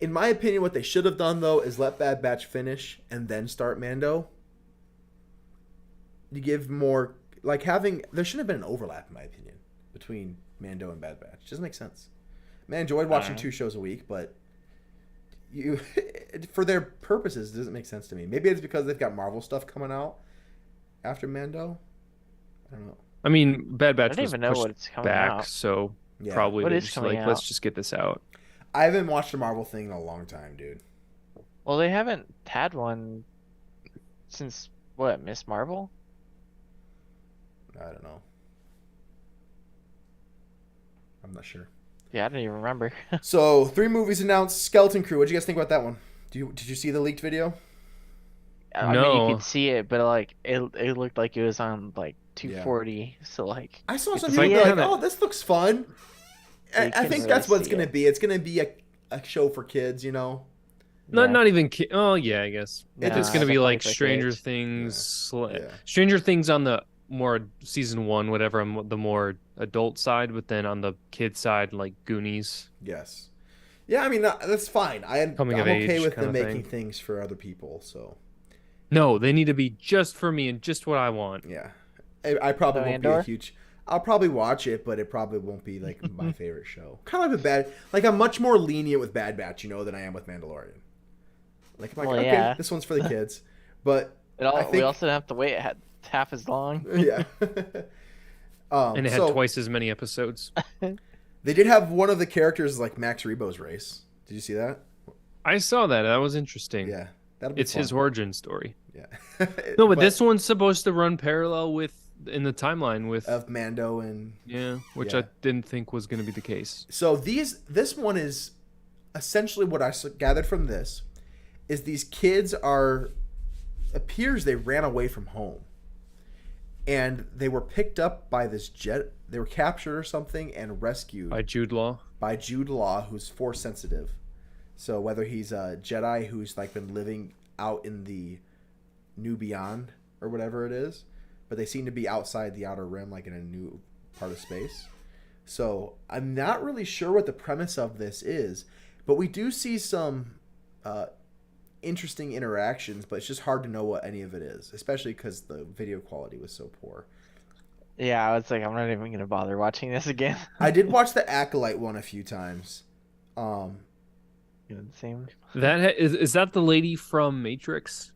In my opinion, what they should have done, though, is let Bad Batch finish and then start Mando. You give more... Like, having... There shouldn't have been an overlap, in my opinion, between Mando and Bad Batch. It doesn't make sense. Man, I enjoyed watching Alright. 2 shows a week, but... you for their purposes, it doesn't make sense to me. Maybe it's because they've got Marvel stuff coming out after Mando. I don't know. I mean, Bad Batch I don't was even know pushed what it's coming back, out. so Yeah. probably What they're is just coming like, let's out? just get this out. I haven't watched a Marvel thing in a long time, dude. Well, they haven't had one since, what, Miss Marvel? I don't know. I'm not sure. Yeah, I don't even remember. So, 3 movies announced. Skeleton Crew. What did you guys think about that one? Did you see the leaked video? I mean, No. you could see it, but like it looked like it was on like 240. So like, I saw some It's people like be like, kinda- "Oh, this looks fun." You I can think really that's what it's see gonna it. be. It's gonna be a show for kids, you know. Not yeah. not even. Oh yeah, I guess It it's is gonna be definitely like for Stranger kids. Things. Yeah. Stranger Things on the more season 1, whatever, the more adult side, but then on the kid side, like Goonies. Yes. Yeah, I mean that's fine. I'm Coming of okay age with them kinda making thing. things for other people. So No, they need to be just for me and just what I want. yeah, I probably So won't be a Andor? huge. I'll probably watch it, but it probably won't be like my favorite show. Kind of like with Bad. Like I'm much more lenient with Bad Batch, than I am with Mandalorian. Like I'm like, Well, okay, yeah. this one's for the kids, but we think- also don't have to wait half as long. yeah. And it had so twice as many episodes. they did have one of the characters like Max Rebo's race. Did you see that? I saw that. That was interesting. Yeah, that'll be It's his fun. origin story. Yeah. No, but this one's supposed to run parallel with in the timeline with of Mando and yeah, which yeah. I didn't think was going to be the case. so this one is essentially what I gathered from this is these kids appears they ran away from home and they were picked up by this jet. They were captured or something and rescued By Jude Law. by Jude Law, who's force sensitive. So whether he's a Jedi who's like been living out in the new beyond or whatever it is, but they seem to be outside the outer rim, like in a new part of space. So I'm not really sure what the premise of this is, but we do see some interesting interactions, but it's just hard to know what any of it is, especially because the video quality was so poor. Yeah, I was like, I'm not even gonna bother watching this again. I did watch the Acolyte one a few times. It seemed. Is that the lady from Matrix?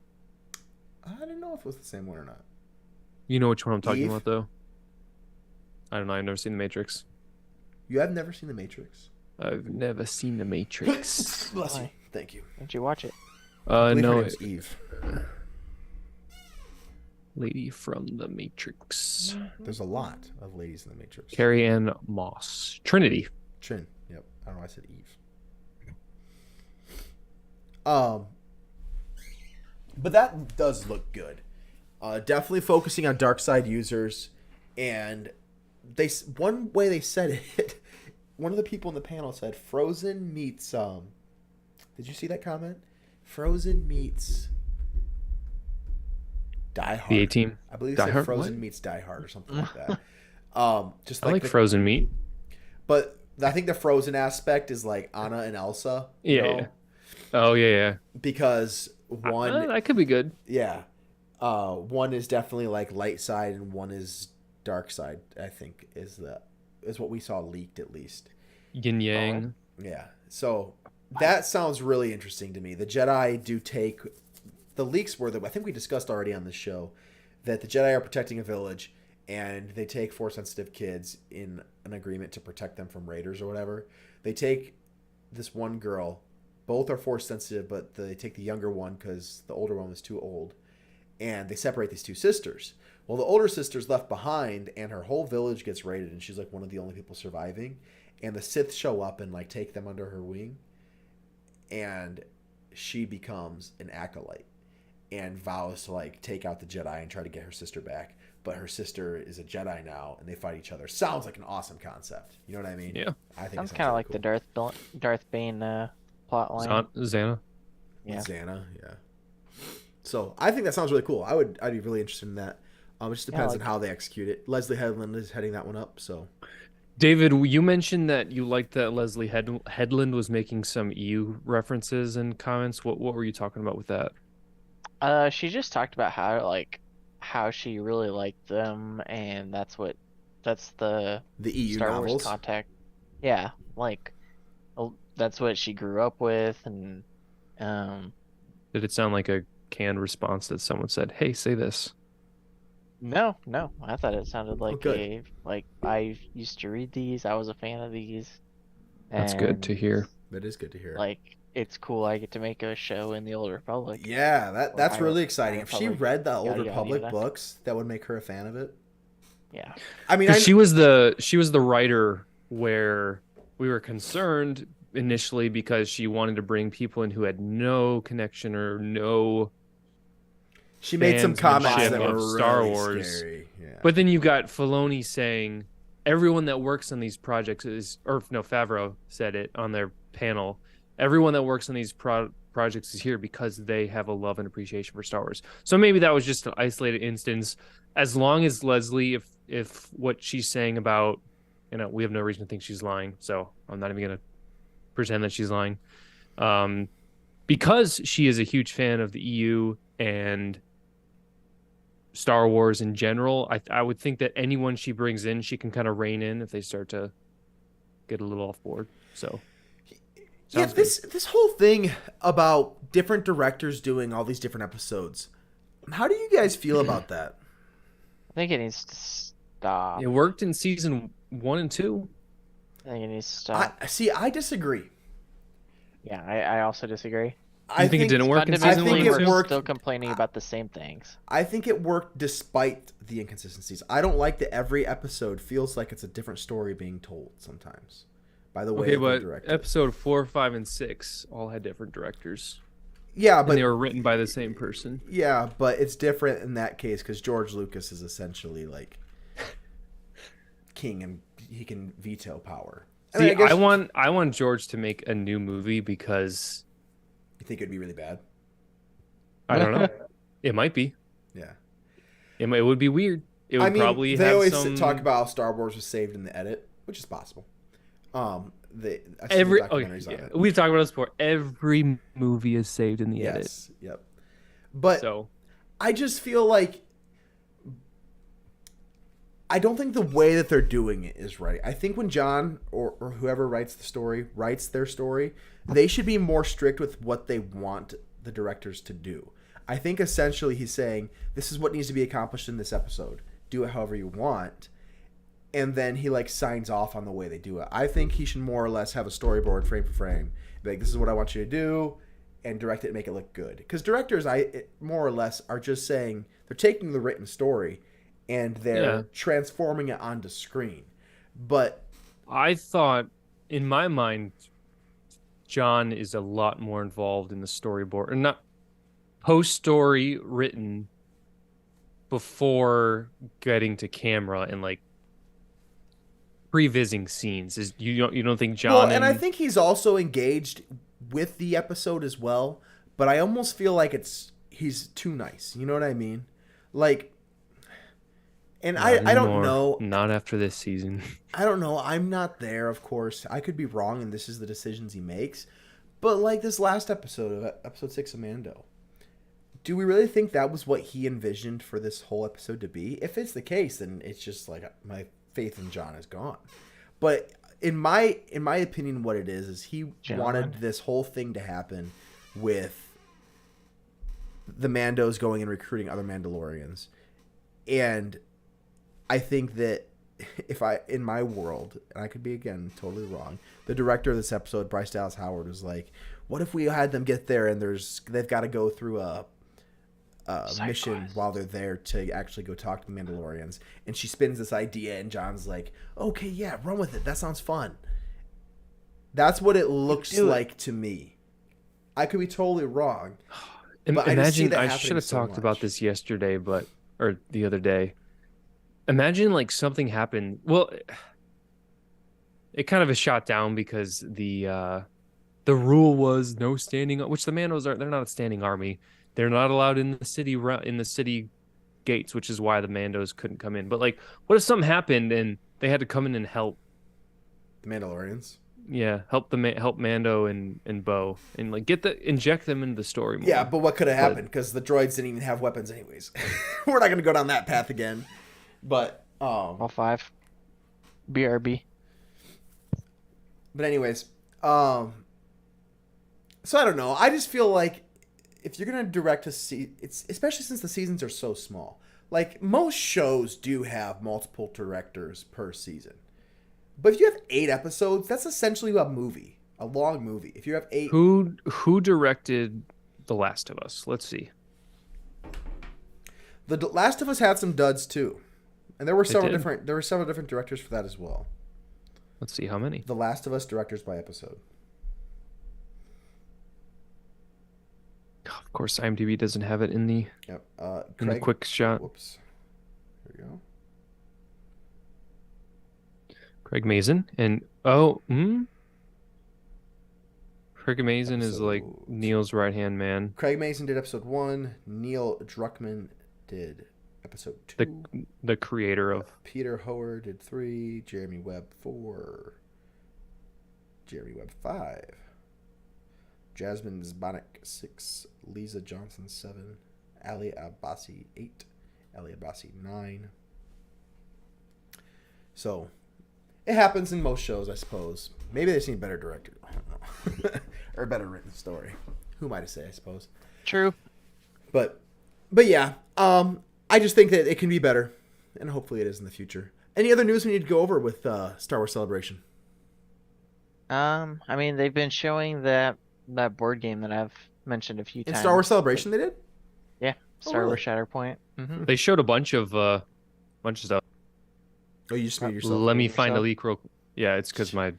I didn't know if it was the same one or not. You know which one I'm talking Eve? about, though. I don't know. I've never seen the Matrix. You have never seen The Matrix? I've never seen the Matrix. Bless you. Why? Thank you. Did you watch it? I believe her No, name's Eve. lady from the Matrix. There's a lot of ladies in The Matrix. Carrie Ann Moss. Trinity. Trin. Yep. I don't know why I said Eve. But that does look good. Definitely focusing on dark side users, and one way they said it. One of the people in the panel said Frozen meets Did you see that comment? Frozen meets Die Hard. The A-Team. I believe it Die said Hard? Frozen What? meets Die Hard or something like that. Just I like the, frozen meat. but I think the Frozen aspect is like Anna and Elsa. you Yeah, know? yeah. Oh, yeah. Because one, That could be good. yeah, one is definitely like light side and one is dark side. I think is what we saw leaked at least. Yin Yang. Yeah, so that sounds really interesting to me. The Jedi do take the leaks were that I think we discussed already on the show that the Jedi are protecting a village and they take force sensitive kids in an agreement to protect them from raiders or whatever. They take this one girl. Both are force sensitive, but they take the younger one because the older one was too old, and they separate these two sisters. Well, the older sister's left behind, and her whole village gets raided, and she's like one of the only people surviving. And the Sith show up and like take them under her wing, and she becomes an acolyte and vows to like take out the Jedi and try to get her sister back. But her sister is a Jedi now, and they fight each other. Sounds like an awesome concept. You know what I mean? Yeah. I think it Sounds kind of really like the Darth Bane plot line. Xana. Yeah. Xana, yeah. So I think that sounds really cool. I'd be really interested in that. It just depends on how they execute it. Leslie Headland is heading that one up, so David, you mentioned that you liked that Leslie Headland was making some EU references and comments. What were you talking about with that? She just talked about how she really liked them, and that's the the EU Star novels. Wars contact. Yeah, that's what she grew up with, and Did it sound like a canned response that someone said, "Hey, say this"? no, I thought it sounded like good. I used to read these. I was a fan of these. That's good to and, hear. That is good to hear. Like, it's cool. I get to make a show in the Old Republic. Yeah, that's High- really exciting. High If she Republic, read the yada, Old yada, Republic yada. books, that would make her a fan of it. Yeah. I mean, 'Cause she was the writer where we were concerned initially because she wanted to bring people in who had no connection or no. she made some comments fansmanship that were of Star really Wars. scary. Yeah. But then you got Filoni saying everyone that works on these projects Favreau said it on their panel. Everyone that works on these projects is here because they have a love and appreciation for Star Wars. So maybe that was just an isolated instance. As long as Leslie, if what she's saying about, we have no reason to think she's lying. So I'm not even going to pretend that she's lying. Because she is a huge fan of the EU and Star Wars in general, I would think that anyone she brings in, she can kind of rein in if they start to get a little off board. So Yeah, sounds good. this whole thing about different directors doing all these different episodes. How do you guys feel about that? I think it needs to stop. It worked in season 1 and 2. I think it needs to stop. I disagree. Yeah, I also disagree. You think it didn't work in season Fundamentally, 1 and it 2? worked- Still complaining about the same things. I think it worked despite the inconsistencies. I don't like that every episode feels like it's a different story being told sometimes by the way Okay, they but direct it. episode 4, 5, and 6 all had different directors. Yeah, and but they were written by the same person. yeah, but it's different in that case because George Lucas is essentially like king and he can veto power. See, I guess I want George to make a new movie because you think it'd be really bad. I don't know. It might be. Yeah. It would be weird. It would probably they have always some talk about how Star Wars was saved in the edit, which is possible. I've seen every. documentaries on Yeah. it. We've talked about this before. Every movie is saved in the edit. Yes. Yep. But So I just feel like I don't think the way that they're doing it is right. I think when John or whoever writes the story writes their story, they should be more strict with what they want the directors to do. I think essentially he's saying this is what needs to be accomplished in this episode. Do it however you want. And then he like signs off on the way they do it. I think he should more or less have a storyboard frame for frame. Be like, this is what I want you to do, and direct it and make it look good. Because directors, more or less, are just saying they're taking the written story and they're transforming it onto screen. But I thought, in my mind, John is a lot more involved in the storyboard, or not post-story written before getting to camera and like prevising scenes. Is you don't think John? Well, and I think he's also engaged with the episode as well. But I almost feel like he's too nice. You know what I mean? Like. And I don't know. Not after this season. I don't know. I'm not there, of course. I could be wrong, and this is the decisions he makes. But like this last episode of episode 6 of Mando, do we really think that was what he envisioned for this whole episode to be? If it's the case, then it's just like my faith in John is gone. But in my opinion, what it is he wanted this whole thing to happen with the Mandos going and recruiting other Mandalorians, and I think that in my world, and I could be again totally wrong, the director of this episode, Bryce Dallas Howard, was like, "What if we had them get there and they've got to go through a mission while they're there to actually go talk to the Mandalorians?" And she spins this idea, and John's like, "Okay, yeah, run with it. That sounds fun." That's what it looks like to me. I could be totally wrong. But Imagine I I should have talked about this yesterday, or the other day. Imagine like something happened. Well, it kind of is shot down because the rule was no standing, which the Mandos they're not a standing army. They're not allowed in the city gates, which is why the Mandos couldn't come in. But like, what if something happened and they had to come in and help the Mandalorians? Yeah, help Mando and Bo and like inject them into the story more. Yeah, but what could have happened? Because the droids didn't even have weapons anyways. We're not going to go down that path again. But all 5 BRB. But anyways, so I don't know. I just feel like if you're gonna direct it's especially since the seasons are so small. Like most shows do have multiple directors per season, but if you have 8 episodes, that's essentially a movie, a long movie. If you have 8, who directed The Last of Us? Let's see. The Last of Us had some duds too. And there were several different directors for that as well. Let's see how many. The Last of Us directors by episode. Of course, IMDb doesn't have it in the the quick shot. Whoops. There we go. Craig Mazin and Craig Mazin is like Neil's right hand man. Craig Mazin did episode 1. Neil Druckmann did episode 2. The creator of Peter Howard did 3. Jeremy Webb 4. Jeremy Webb 5. Jasmine Zbanek 6. Lisa Johnson 7. Ali Abbasi 8. Ali Abbasi 9. So it happens in most shows, I suppose. Maybe they've seen better directors. I don't know. Or a better written story. Who am I to say, I suppose? True. But yeah, I just think that it can be better, and hopefully it is in the future. Any other news we need to go over with Star Wars Celebration? I mean, they've been showing that board game that I've mentioned a few times. In Star Wars Celebration, they did? Yeah, Star really? Wars Shatterpoint. Mm-hmm. They showed a bunch of stuff. Oh, you just made yourself. Let me find a leak real. Yeah, it's because my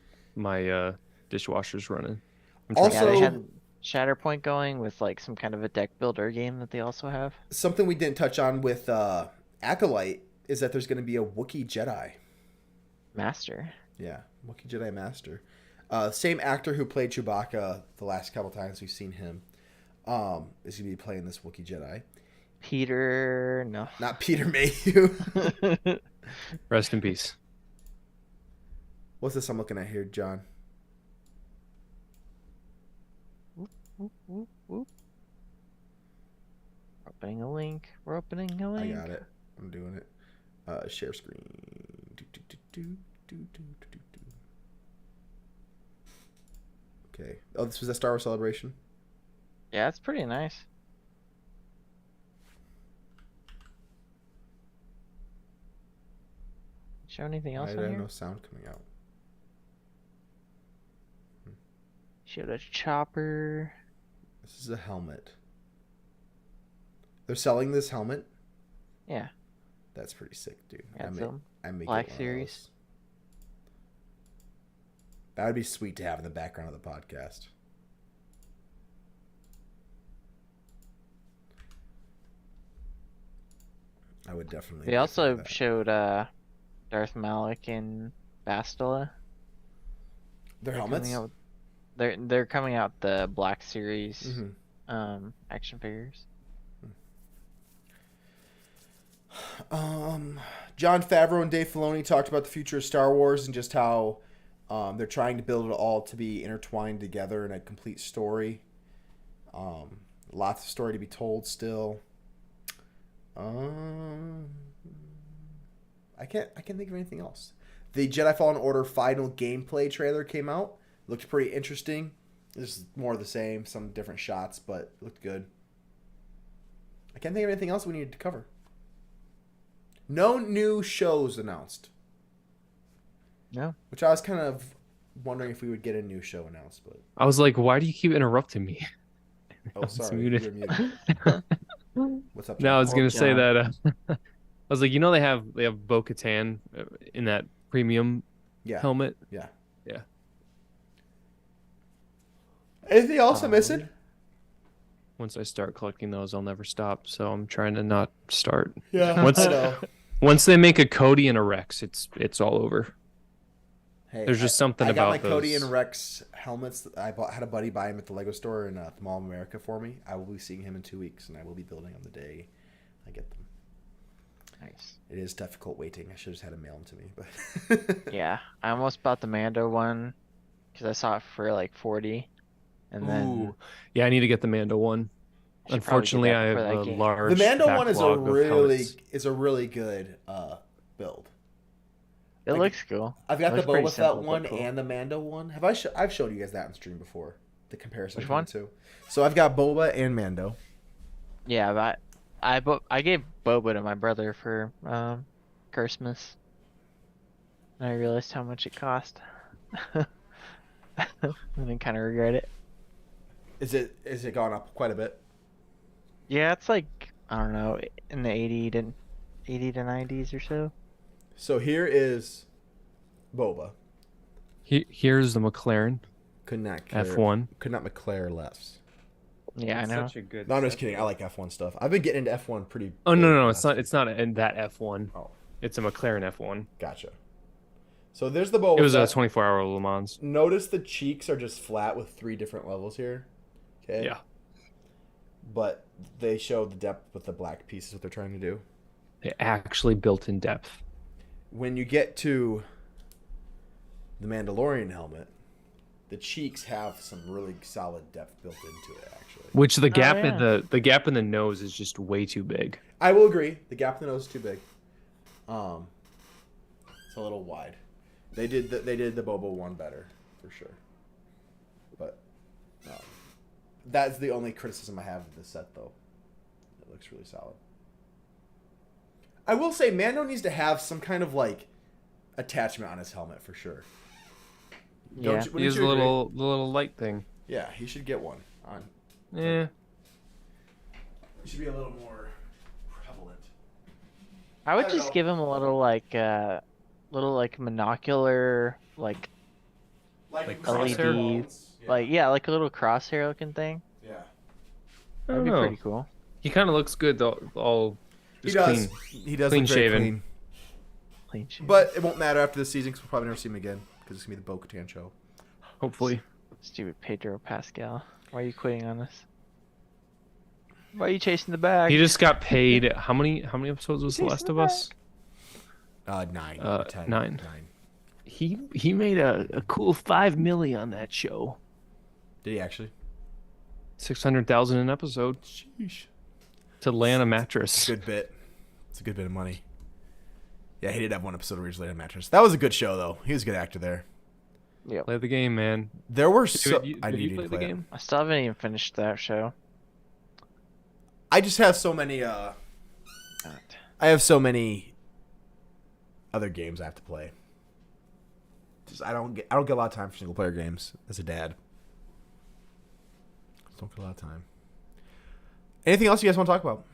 dishwasher's running. Also, Shatterpoint going with like some kind of a deck builder game that they also have? Something we didn't touch on with Acolyte is that there's going to be a Wookiee Jedi. Master. Yeah, Wookiee Jedi Master. Same actor who played Chewbacca the last couple times we've seen him is going to be playing this Wookiee Jedi. Peter, no. Not Peter Mayhew. Rest in peace. What's this I'm looking at here, John? Whoop, whoop, whoop. We're opening a link. We're opening a I link. got it. I'm doing it. Share screen. Do, do, do, do, do, do, do, do. Okay. Oh, this was a Star Wars Celebration? Yeah, it's pretty nice. Show anything else I on have here? no sound coming out. Showed a chopper. This is a helmet. They're selling this helmet? Yeah, That's pretty sick, dude. got some. I may Black get one of Series. those. That would be sweet to have in the background of the podcast. I would definitely. They like also that. showed Darth Malik and Bastila. Their They're helmets. coming out they're coming out the Black Series Mhm. action figures. Jon Favreau and Dave Filoni talked about the future of Star Wars and just how they're trying to build it all to be intertwined together in a complete story. Lots of story to be told still. I can't think of anything else. The Jedi Fallen Order final gameplay trailer came out. Looked pretty interesting. This is more of the same, some different shots, but it looked good. I can't think of anything else we needed to cover. No new shows announced. No. Which I was kind of wondering if we would get a new show announced, but I was like, why do you keep interrupting me? oh, was sorry, muted. you're muted. What's up? No, I John? was gonna say John. that. I was like, they have Bo-Katan in that premium Yeah, helmet. yeah. Yeah. Anything else I'm missing? Once I start collecting those, I'll never stop. So I'm trying to not start. Yeah, Once- I know. Once they make a Cody and a Rex, it's all over. Hey, There's just something I got about my Cody those. and Rex helmets. Had a buddy buy them at the Lego store in the Mall of America for me. I will be seeing him in 2 weeks, and I will be building them the day I get them. Nice. It is difficult waiting. I should have just had him mail them to me, but Yeah, I almost bought the Mando one because I saw it for like 40, and then Ooh. Yeah, I need to get the Mando one. I should probably get Unfortunately, that I have before that a game. large the Mando one is backlog of helmets. a really good build. It like- looks cool. I've got It the looks pretty Boba Fett simple, but one cool. and the Mando one. I've shown you guys that on stream before. The comparison Which between one? the two. So I've got Boba and Mando. Yeah, but I gave Boba to my brother for Christmas. And I realized how much it cost. And I kind of regret it. Is it gone up quite a bit? Yeah, it's like I don't know, in the 80 to 90s or so. So here is Boba. Here's the McLaren Could not care, F1. Could not McLaren less. Yeah, I know. Such a good. No, I'm just kidding. I like F1 stuff. I've been getting into F1 pretty. Oh big no, last it's not. week. It's not in that F1. Oh, It's a McLaren F1. gotcha. So there's the Boba. It was a Fett. 24-hour Le Mans. Notice the cheeks are just flat with 3 different levels here. Okay. Yeah, But they show the depth with the black pieces. What they're trying to do. they actually built in depth. When you get to the Mandalorian helmet, the cheeks have some really solid depth built into it. Actually, Which the gap yeah. in the gap in the nose is just way too big. I will agree. The gap in the nose is too big. It's a little wide. They did the Boba one better for sure. But that's the only criticism I have of this set, though. It looks really solid. I will say Mando needs to have some kind of like attachment on his helmet for sure. Yeah. Wouldn't He has you a agree? the little light thing. Yeah, he should get one on. Yeah. He should be a little more prevalent. I would I don't just know. give him a little like monocular like Like Like crosshair? bones. Like like a little crosshair looking thing. Yeah. I That'd don't be know. pretty cool. He kind of looks good though. All He just does. clean. He does Clean look very shaven. clean. Clean shave. But it won't matter after the season because we'll probably never see him again because it's gonna be the Bo-Katan show. Hopefully. Stupid Pedro Pascal. Why are you quitting on us? Why are you chasing the bag? He just got paid. How many episodes was The Jason Last of Us? 9. 10. 9. He made a cool $5 million on that show. Did he actually? 600,000 an episode Sheesh. to lay on a mattress. Good bit. It's a good bit of money. Yeah, he did have one episode where he was laid on a mattress. That was a good show though. He was a good actor there. Play the game, man. There were Did so you, I did need you to play play the it. game? I still haven't even finished that show. I just have so many God. I have so many other games I have to play. I don't get a lot of time for single player games as a dad. Just don't get a lot of time. Anything else you guys want to talk about?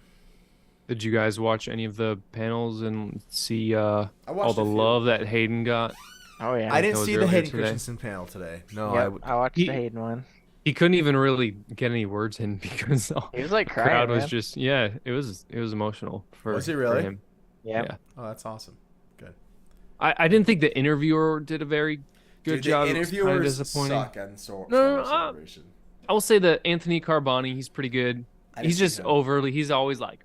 Did you guys watch any of the panels and see I all watched the a few. love that Hayden got? Oh yeah. I didn't was see the earlier Hayden today. Christensen panel today. No, Yep, I watched He- the Hayden one. He couldn't even really get any words in because the He was like crying. crowd was man. just it was emotional for, Was he for really? him. Yep. Yeah. Oh, that's awesome. Good. I didn't think the interviewer did a very good Dude, job. the It was kinda interviewers disappointing. suck on No, Star no, Celebration. I will say that Anthony Carboni, he's pretty good. I didn't He's see just him. overly. He's always like,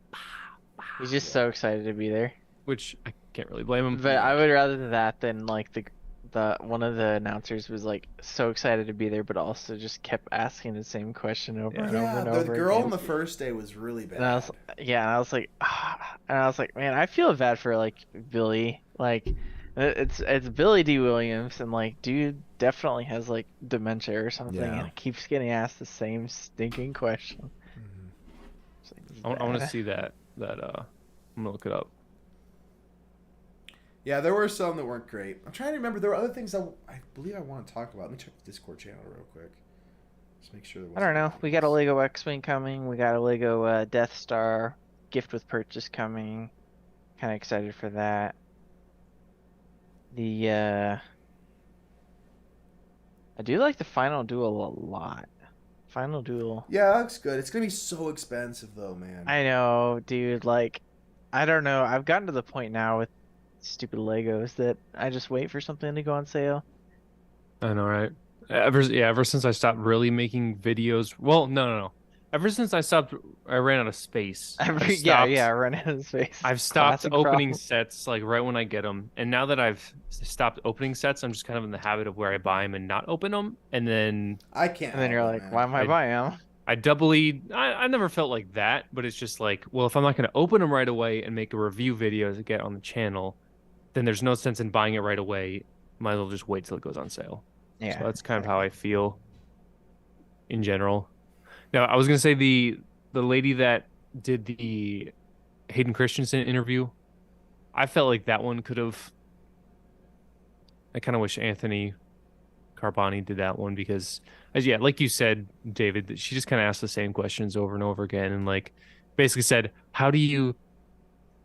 He's just so excited to be there. which I can't really blame him. But I would rather that than like the one of the announcers was like so excited to be there, but also just kept asking the same question over and over Yeah, and the over. girl again. on the first day was really bad. And I was, and I was like, man, I feel bad for like Billy. Like, it's Billy D. Williams, and like, dude definitely has like dementia or something, Yeah. and keeps getting asked the same stinking question. Mhm. It's like, I want to "Nah." see that. I'm gonna look it up. Yeah, there were some that weren't great. I'm trying to remember. There were other things that I believe I want to talk about. Let me check the Discord channel real quick. Just make sure there I don't know. wasn't We got a Lego X-wing coming. We got a Lego Death Star gift with purchase coming. Kind of excited for that. I do like the Final Duel a lot. Final Duel. Yeah, that looks good. It's gonna be so expensive though, man. I know, dude. Like, I don't know. I've gotten to the point now with stupid Legos that I just wait for something to go on sale. I know, right? Ever since I stopped really making videos. Well, no. Ever since I ran out of space. I've stopped- I run out of space. I've stopped Classic opening problem. sets like right when I get them, and now that I've stopped opening sets, I'm just kind of in the habit of where I buy them and not open them, and then I can't. And then you're help it, like, man. why am I I- buying them? I doubly. I never felt like that, but it's just like, well, if I'm not going to open them right away and make a review video to get on the channel, then there's no sense in buying it right away. Might as well just wait till it goes on sale. Yeah. So that's kind of how I feel in general. Now, I was going to say the lady that did the Hayden Christensen interview, I felt like that one could have. I kind of wish Anthony Carboni did that one because, yeah, like you said, David, that she just kind of asked the same questions over and over again, and like basically said, "How do you?"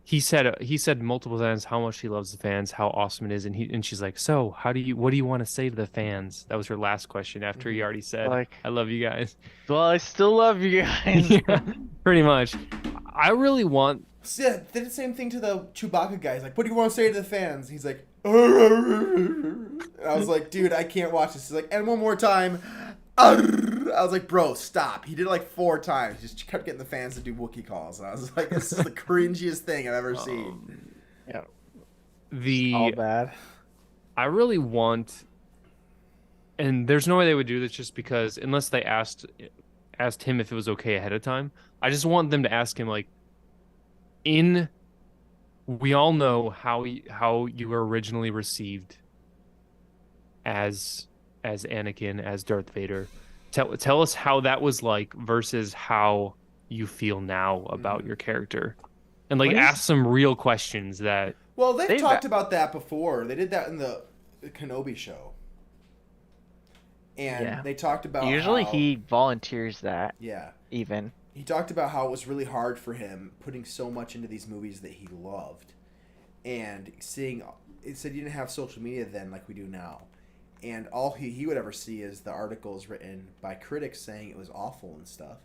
He said multiple times how much he loves the fans, how awesome it is, and she's like, "So, what do you want to say to the fans?" That was her last question after he already said, Like- "I love you guys." Well, I still love you guys. Yeah, pretty much. I really want. Yeah, they did the same thing to the Chewbacca guy. He's like, what do you want to say to the fans? He's like, I was like, dude, I can't watch this. He's like, and one more time. I was like, bro, stop. He did it like 4 times. He just kept getting the fans to do Wookiee calls. And I was like, this is the cringiest thing I've ever seen. Yeah, The all bad. I really want, and there's no way they would do this just because unless they asked him if it was okay ahead of time. I just want them to ask him like, we all know how you were originally received as Anakin, as Darth Vader. Tell us how that was like versus how you feel now about your character, and like What is- ask some real questions that. Well, they've They've- talked about that before. They did that in the Kenobi show. And Yeah. they talked about Usually how- he volunteers that, Yeah. even. He talked about how it was really hard for him putting so much into these movies that he loved. And seeing, it said you didn't have social media then like we do now. and all he would ever see is the articles written by critics saying it was awful and stuff,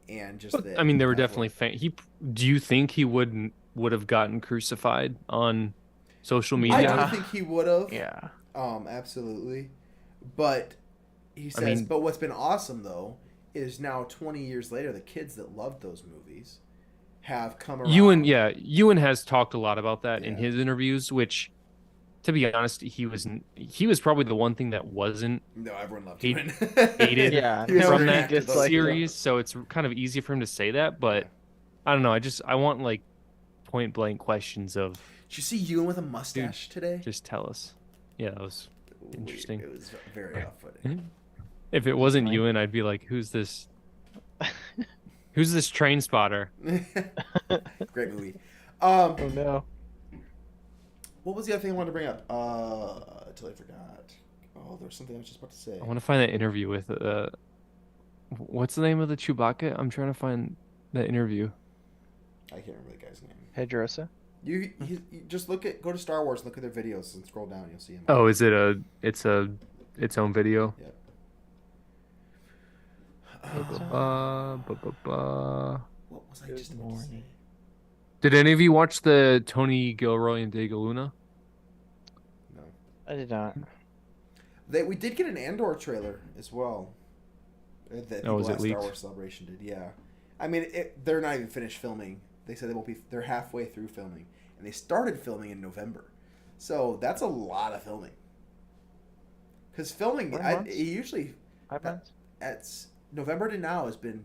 and just I mean, there were definitely do you think he would have gotten crucified on social I media? do think he would have. Yeah. Absolutely. But he says, mean- but what's been awesome though is now 20 years later, the kids that loved those movies have come around. Ewan has talked a lot about that in Yeah. his interviews, which, to be honest, he was probably the one thing that wasn't No, everyone loved He him. hated Yeah, He was from very that active, though. series, so it's kind of easy for him to say that. But I don't know. I want like point blank questions of Did you see Ewan with a mustache today? just tell us. Yeah, that was interesting. It was very off-putting. If it wasn't Right. Ewan, I'd be like, who's this? Who's this train spotter? Great movie. Oh no. What was the other thing I wanted to bring up? Until I forgot. Oh, there was something I was just about to say. I want to find that interview with what's the name of the Chewbacca? I'm trying to find that interview. I can't remember the guy's name. Hedrosa. You just go to Star Wars, look at their videos, and scroll down. You'll see him. Oh, is it its own video? Yep. What was I just about to say? Did any of you watch the Tony Gilroy and Daigo Luna? No. I did not. We did get an Andor trailer as well. That Oh, was it Star leaked? Wars Celebration did, yeah. I mean, they're not even finished filming. They said they won't be. They're halfway through filming, and they started filming in November, so that's a lot of filming. Because filming, 4 months? it usually 5 months. at November to now has been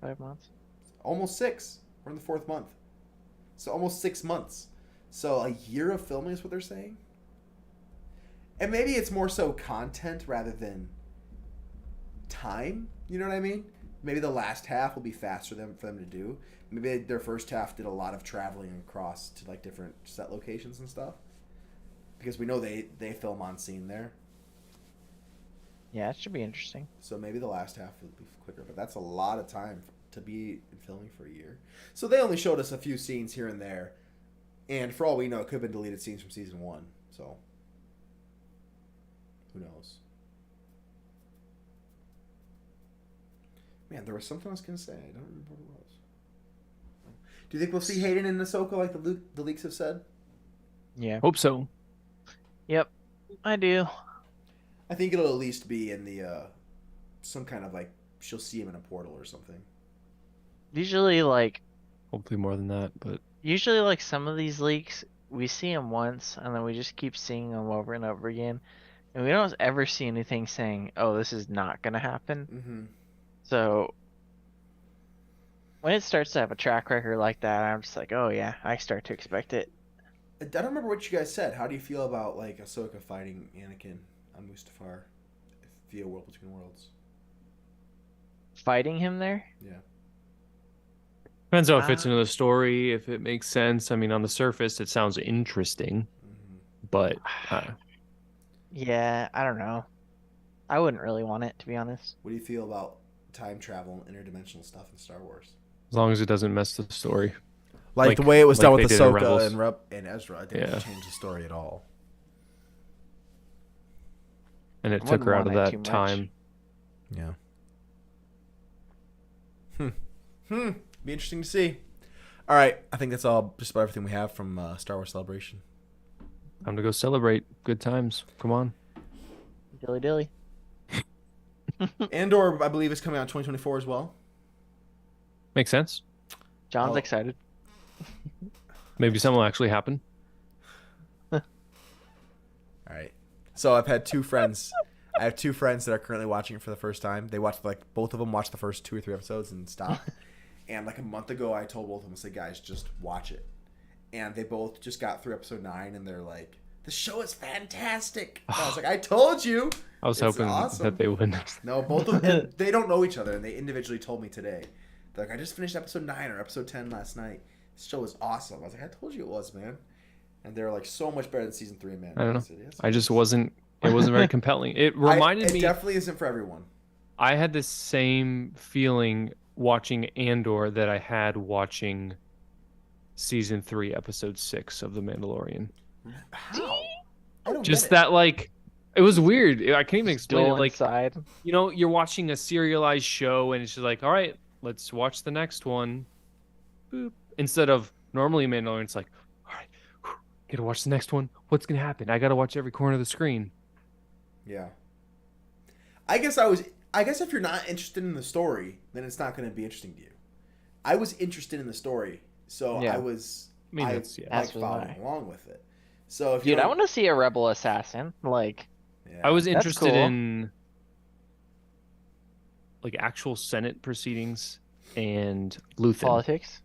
5 months. almost 6. We're in the 4th month, so almost 6 months. So a year of filming is what they're saying. And maybe it's more so content rather than time. You know what I mean? Maybe the last half will be faster for them to do. Maybe their first half did a lot of traveling across to like different set locations and stuff. Because we know they film on scene there. Yeah, it should be interesting. So maybe the last half will be quicker. But that's a lot of time to be in filming for a year. So they only showed us a few scenes here and there. And for all we know, it could have been deleted scenes from season 1. So who knows? Man, there was something I was going to say. I don't remember what it was. Do you think we'll see Hayden and Ahsoka like the leaks have said? Yeah. Hope so. Yep. I do. I think it'll at least be in the some kind of like she'll see him in a portal or something. Usually, Hopefully more than that, but some of these leaks, we see them once, and then we just keep seeing them over and over again, and we don't ever see anything saying, "Oh, this is not gonna happen." Mm-hmm. So when it starts to have a track record like that, I'm just like, "Oh yeah, I start to expect it." I don't remember what you guys said. How do you feel about like Ahsoka fighting Anakin on Mustafar via World Between Worlds? Fighting him there? Yeah. depends how it fits into the story, if it makes sense. I mean, on the surface, it sounds interesting, Mm-hmm. but Yeah, I don't know. I wouldn't really want it, to be honest. What do you feel about time travel and interdimensional stuff in Star Wars? as long as it doesn't mess the story. Like the way it was done with they did in Ahsoka Rebels. and Ezra, I didn't Yeah. change the story at all. And it I took wouldn't her out of want it too that much. time. Yeah. Be interesting to see. All right, I think that's all. Just about everything we have from Star Wars Celebration. Time to go celebrate. Good times. Come on. Dilly dilly. Andor, I believe, is coming out in 2024 as well. Makes sense. John's Oh. excited. Maybe something will actually happen. All right. So I've had 2 friends. I have 2 friends that are currently watching it for the first time. They watched both of them watched the first 2 or 3 episodes and stopped. And like a month ago, I told both of them, I said, guys, just watch it. And they both just got through episode 9, and they're like, the show is fantastic. And I was like, I told you. I was It's hoping awesome. that they wouldn't. No, both of them, they don't know each other, and they individually told me today. They're like, I just finished episode 9 or episode 10 last night. This show is awesome. I was like, I told you it was, man. And they're like, so much better than season 3, man. I don't know. said, "Yes, I just wasn't. It wasn't very compelling. It reminded it me. definitely isn't for everyone. I had the same feeling watching Andor that I had watching season 3, episode 6 of The Mandalorian. How? I don't Just get it. that, like, It was weird. I can't even explain it. Still Like, inside. you know, you're watching a serialized show and it's just like, all right, let's watch the next one. Boop. Instead of normally Mandalorian's like, all right, gotta watch the next one. What's gonna happen? I gotta watch every corner of the screen. Yeah. I guess if you're not interested in the story, then it's not going to be interesting to you. I was interested in the story, so Yeah. I was. I mean, I that's- yeah. like That's what following I- along with it. So if you Dude, I don't- want to see a rebel assassin. Like, yeah. I was That's interested cool. in like actual Senate proceedings and Luthen. politics.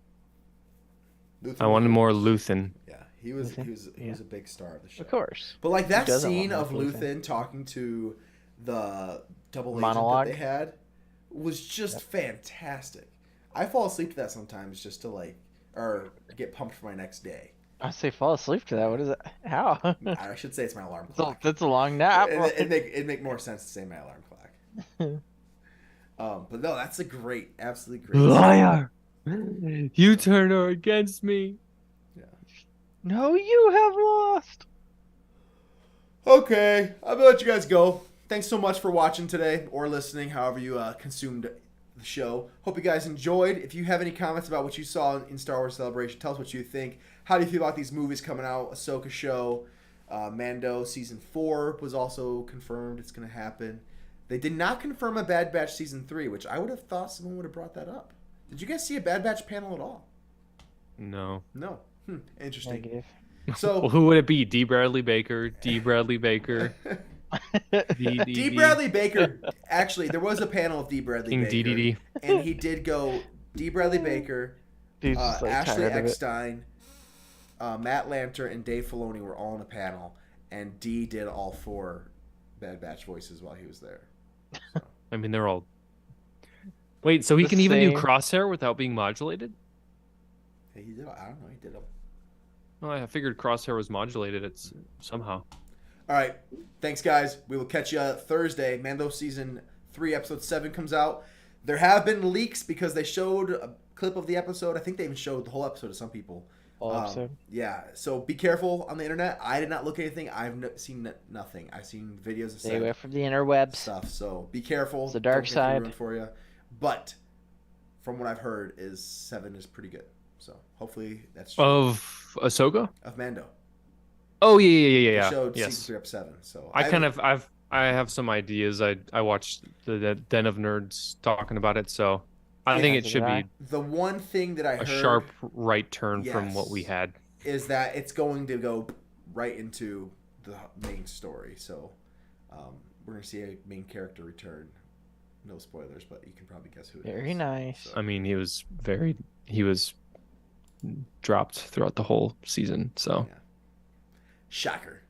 Luthen I wanted was- more Luthen. Yeah, he was Luthen? a big star of the show. Of course. But like that doesn't scene want of more Luthen talking to the double agent Monologue? that they had was just fantastic. I fall asleep to that sometimes just to or get pumped for my next day. I say fall asleep to that. What is it? How? I should say it's my alarm clock. That's a long nap. It'd make more sense to say my alarm clock. But no, that's a absolutely great. Liar! You turned her against me. No, you have lost. Okay, I'm gonna let you guys go. Thanks so much for watching today or listening, however you consumed the show. Hope you guys enjoyed. If you have any comments about what you saw in Star Wars Celebration, tell us what you think. How do you feel about these movies coming out? Ahsoka show, Mando season 4 was also confirmed. It's gonna happen. They did not confirm a Bad Batch season 3, which I would have thought someone would have brought that up. Did you guys see a Bad Batch panel at all? No. No. Interesting. Negative. Well, So who would it be? D. Bradley Baker. D. Bradley Baker. D. Bradley Baker. Actually, there was a panel of D. Bradley King Baker, DDD. and he did go. D. Bradley Baker, Dude's just, like, Ashley tired of it. Eckstein, Matt Lanter, and Dave Filoni were all in a panel, and D did all 4 Bad Batch voices while he was there. I mean, they're all. Wait, so he The can even do same. crosshair without being modulated? Hey, he did. I don't know. He did them. Well, I figured crosshair was modulated. It's somehow. All right. Thanks, guys. We will catch you Thursday. Mando season 3, episode 7 comes out. There have been leaks because they showed a clip of the episode. I think they even showed the whole episode to some people. Whole episode. Yeah. So be careful on the internet. I did not look at anything. I've seen nothing. I've seen videos of Stay away from the interwebs. stuff. So be careful. It's the dark Don't get side. ruined for you. But from what I've heard, is 7 is pretty good. So hopefully that's true. Of Ahsoka? Of Mando. Oh yeah, They yeah. showed Yes. season 3 up 7. So I have some ideas. I watched the Den of Nerds talking about it, so I think it so should did I. be the one thing that I a heard sharp right turn from Yes. what we had. is that it's going to go right into the main story. So we're going to see a main character return. No spoilers, but you can probably guess who it is. Very nice. I mean, he was dropped throughout the whole season, so Yeah. Shocker.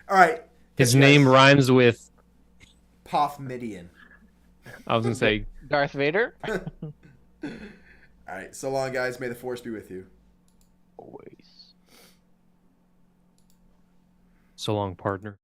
All right. his Catch you name guys. rhymes with. Poth Midian. I was gonna say Darth Vader. All right. So long, guys. May the force be with you. Always. so long, partner.